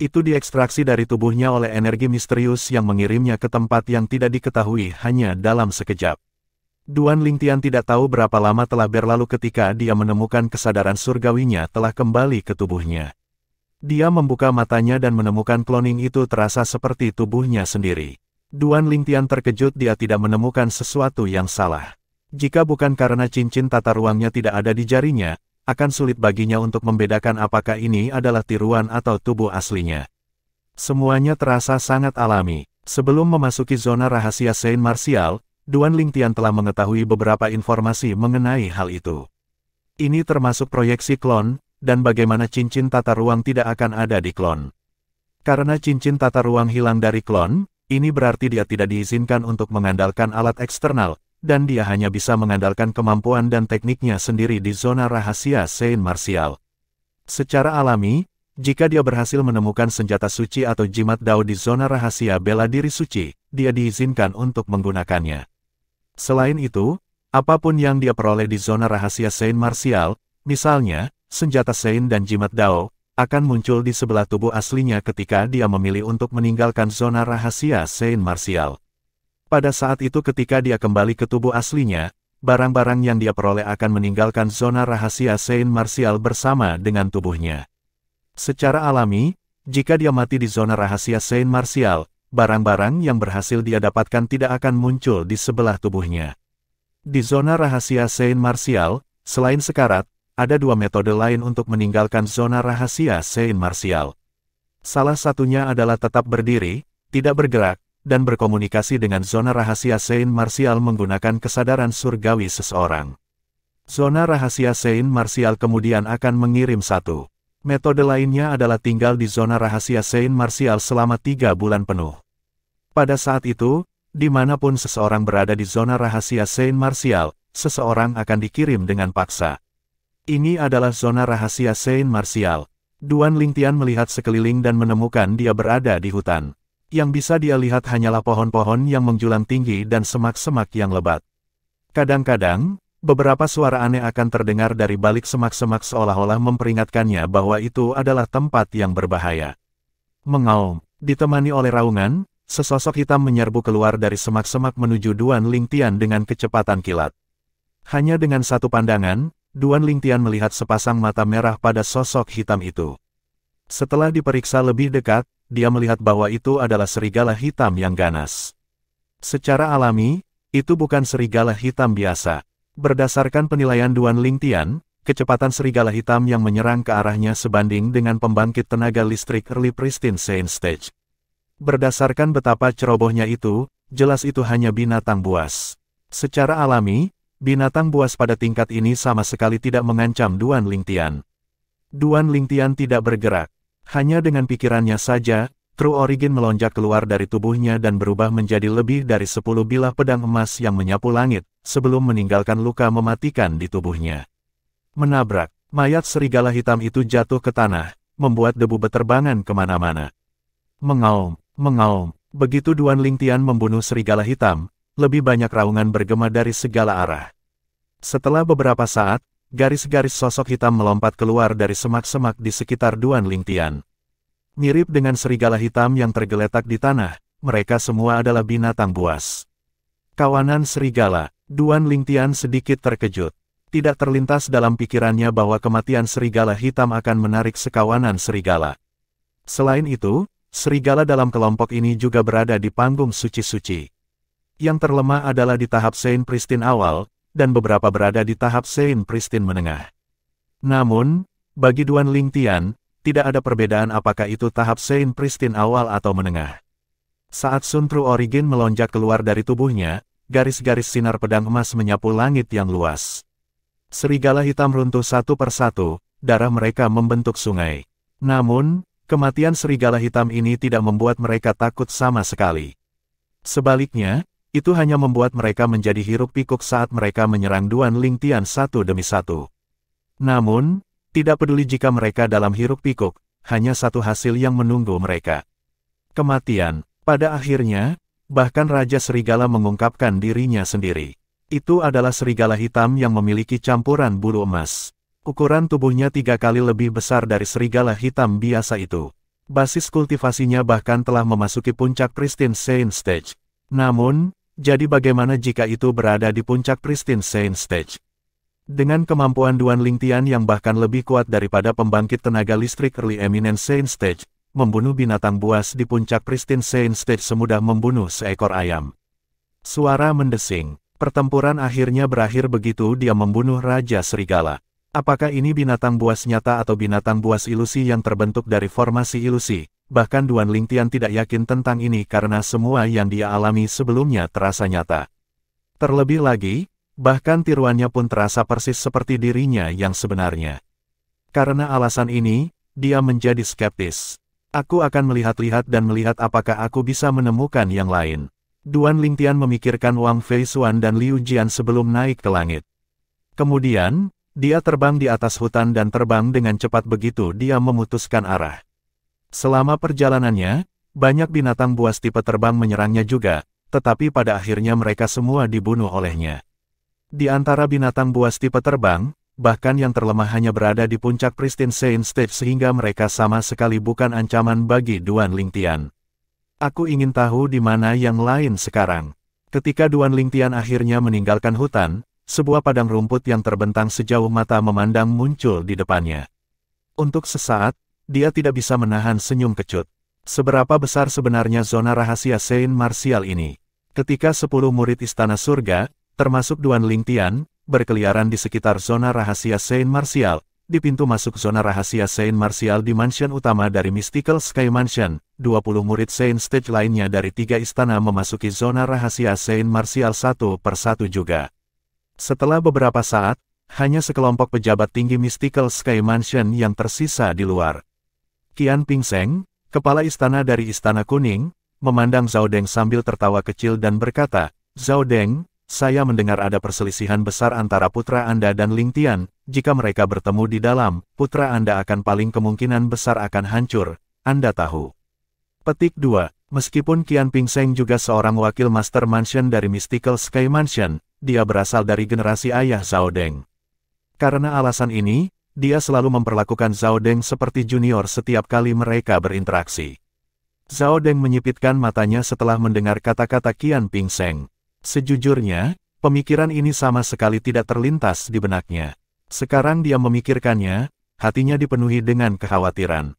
Itu diekstraksi dari tubuhnya oleh energi misterius yang mengirimnya ke tempat yang tidak diketahui hanya dalam sekejap. Duan Lingtian tidak tahu berapa lama telah berlalu ketika dia menemukan kesadaran surgawinya telah kembali ke tubuhnya. Dia membuka matanya dan menemukan cloning itu terasa seperti tubuhnya sendiri. Duan Lingtian terkejut dia tidak menemukan sesuatu yang salah. Jika bukan karena cincin tata ruangnya tidak ada di jarinya, akan sulit baginya untuk membedakan apakah ini adalah tiruan atau tubuh aslinya. Semuanya terasa sangat alami. Sebelum memasuki zona rahasia Saint Martial, Duan Lingtian telah mengetahui beberapa informasi mengenai hal itu. Ini termasuk proyeksi klon, dan bagaimana cincin tata ruang tidak akan ada di klon. Karena cincin tata ruang hilang dari klon, ini berarti dia tidak diizinkan untuk mengandalkan alat eksternal, dan dia hanya bisa mengandalkan kemampuan dan tekniknya sendiri di zona rahasia Saint Martial. Secara alami, jika dia berhasil menemukan senjata suci atau jimat Dao di zona rahasia bela diri suci, dia diizinkan untuk menggunakannya. Selain itu, apapun yang dia peroleh di zona rahasia Saint Martial, misalnya, senjata Saint dan jimat Dao, akan muncul di sebelah tubuh aslinya ketika dia memilih untuk meninggalkan zona rahasia Saint Martial. Pada saat itu ketika dia kembali ke tubuh aslinya, barang-barang yang dia peroleh akan meninggalkan zona rahasia Saint Martial bersama dengan tubuhnya. Secara alami, jika dia mati di zona rahasia Saint Martial, barang-barang yang berhasil dia dapatkan tidak akan muncul di sebelah tubuhnya. Di zona rahasia Saint Martial, selain sekarat, ada dua metode lain untuk meninggalkan zona rahasia Saint Martial. Salah satunya adalah tetap berdiri, tidak bergerak, dan berkomunikasi dengan zona rahasia Saint Martial menggunakan kesadaran surgawi seseorang. Zona rahasia Saint Martial kemudian akan mengirim satu. Metode lainnya adalah tinggal di zona rahasia Saint Martial selama 3 bulan penuh. Pada saat itu, dimanapun seseorang berada di zona rahasia Saint Martial, seseorang akan dikirim dengan paksa. Ini adalah zona rahasia Saint Martial. Duan Lingtian melihat sekeliling dan menemukan dia berada di hutan. Yang bisa dia lihat hanyalah pohon-pohon yang menjulang tinggi dan semak-semak yang lebat. Kadang-kadang, beberapa suara aneh akan terdengar dari balik semak-semak seolah-olah memperingatkannya bahwa itu adalah tempat yang berbahaya. Mengaum, ditemani oleh raungan, sesosok hitam menyerbu keluar dari semak-semak menuju Duan Lingtian dengan kecepatan kilat. Hanya dengan satu pandangan, Duan Lingtian melihat sepasang mata merah pada sosok hitam itu. Setelah diperiksa lebih dekat, dia melihat bahwa itu adalah serigala hitam yang ganas. Secara alami, itu bukan serigala hitam biasa. Berdasarkan penilaian Duan Lingtian, kecepatan serigala hitam yang menyerang ke arahnya sebanding dengan pembangkit tenaga listrik Early Pristine Saint Stage. Berdasarkan betapa cerobohnya itu, jelas itu hanya binatang buas. Secara alami, binatang buas pada tingkat ini sama sekali tidak mengancam Duan Lingtian. Duan Lingtian tidak bergerak. Hanya dengan pikirannya saja, True Origin melonjak keluar dari tubuhnya dan berubah menjadi lebih dari 10 bilah pedang emas yang menyapu langit, sebelum meninggalkan luka mematikan di tubuhnya. Menabrak, mayat serigala hitam itu jatuh ke tanah, membuat debu beterbangan kemana-mana. Mengaum, mengaum, begitu Duan Lingtian membunuh serigala hitam, lebih banyak raungan bergema dari segala arah. Setelah beberapa saat, garis-garis sosok hitam melompat keluar dari semak-semak di sekitar Duan Lingtian. Mirip dengan serigala hitam yang tergeletak di tanah, mereka semua adalah binatang buas. Kawanan serigala, Duan Lingtian sedikit terkejut. Tidak terlintas dalam pikirannya bahwa kematian serigala hitam akan menarik sekawanan serigala. Selain itu, serigala dalam kelompok ini juga berada di panggung suci-suci. Yang terlemah adalah di tahap Saint Pristine awal, dan beberapa berada di tahap Saint Pristine menengah. Namun, bagi Duan Lingtian, tidak ada perbedaan apakah itu tahap Saint Pristine awal atau menengah. Saat Sun True Origin melonjak keluar dari tubuhnya, garis-garis sinar pedang emas menyapu langit yang luas. Serigala hitam runtuh satu persatu, darah mereka membentuk sungai. Namun, kematian serigala hitam ini tidak membuat mereka takut sama sekali. Sebaliknya, itu hanya membuat mereka menjadi hiruk-pikuk saat mereka menyerang Duan Lingtian satu demi satu. Namun, tidak peduli jika mereka dalam hiruk-pikuk, hanya satu hasil yang menunggu mereka. Kematian. Pada akhirnya, bahkan Raja Serigala mengungkapkan dirinya sendiri. Itu adalah serigala hitam yang memiliki campuran bulu emas. Ukuran tubuhnya 3 kali lebih besar dari serigala hitam biasa itu. Basis kultivasinya bahkan telah memasuki puncak Pristine Saint Stage. Namun, jadi bagaimana jika itu berada di puncak Pristine Saint Stage? Dengan kemampuan Duan Lingtian yang bahkan lebih kuat daripada pembangkit tenaga listrik Early Eminent Saint Stage, membunuh binatang buas di puncak Pristine Saint Stage semudah membunuh seekor ayam. Suara mendesing. Pertempuran akhirnya berakhir begitu dia membunuh Raja Serigala. Apakah ini binatang buas nyata atau binatang buas ilusi yang terbentuk dari formasi ilusi? Bahkan Duan Lingtian tidak yakin tentang ini karena semua yang dia alami sebelumnya terasa nyata. Terlebih lagi, bahkan tiruannya pun terasa persis seperti dirinya yang sebenarnya. Karena alasan ini, dia menjadi skeptis. Aku akan melihat-lihat dan melihat apakah aku bisa menemukan yang lain. Duan Lingtian memikirkan Wang Feisuan dan Liu Jian sebelum naik ke langit. Kemudian, dia terbang di atas hutan dan terbang dengan cepat begitu dia memutuskan arah. Selama perjalanannya, banyak binatang buas tipe terbang menyerangnya juga, tetapi pada akhirnya mereka semua dibunuh olehnya. Di antara binatang buas tipe terbang, bahkan yang terlemah hanya berada di puncak Pristine Saint Stage sehingga mereka sama sekali bukan ancaman bagi Duan Lingtian. Aku ingin tahu di mana yang lain sekarang. Ketika Duan Lingtian akhirnya meninggalkan hutan, sebuah padang rumput yang terbentang sejauh mata memandang muncul di depannya. Untuk sesaat, dia tidak bisa menahan senyum kecut. Seberapa besar sebenarnya zona rahasia Saint Martial ini? Ketika 10 murid Istana Surga, termasuk Duan Lingtian, berkeliaran di sekitar zona rahasia Saint Martial, di pintu masuk zona rahasia Saint Martial di mansion utama dari Mystical Sky Mansion, 20 murid Saint Stage lainnya dari 3 istana memasuki zona rahasia Saint Martial satu persatu juga. Setelah beberapa saat, hanya sekelompok pejabat tinggi Mystical Sky Mansion yang tersisa di luar. Qian Pingseng, kepala istana dari Istana Kuning, memandang Zhao Deng sambil tertawa kecil dan berkata, "Zhao Deng, saya mendengar ada perselisihan besar antara putra Anda dan Lingtian. Jika mereka bertemu di dalam, putra Anda akan paling kemungkinan besar akan hancur, Anda tahu." Petik 2. Meskipun Qian Pingseng juga seorang wakil Master Mansion dari Mystical Sky Mansion, dia berasal dari generasi ayah Zhao Deng. Karena alasan ini, dia selalu memperlakukan Zhao Deng seperti junior setiap kali mereka berinteraksi. Zhao Deng menyipitkan matanya setelah mendengar kata-kata Qian Pingseng. Sejujurnya, pemikiran ini sama sekali tidak terlintas di benaknya. Sekarang dia memikirkannya, hatinya dipenuhi dengan kekhawatiran.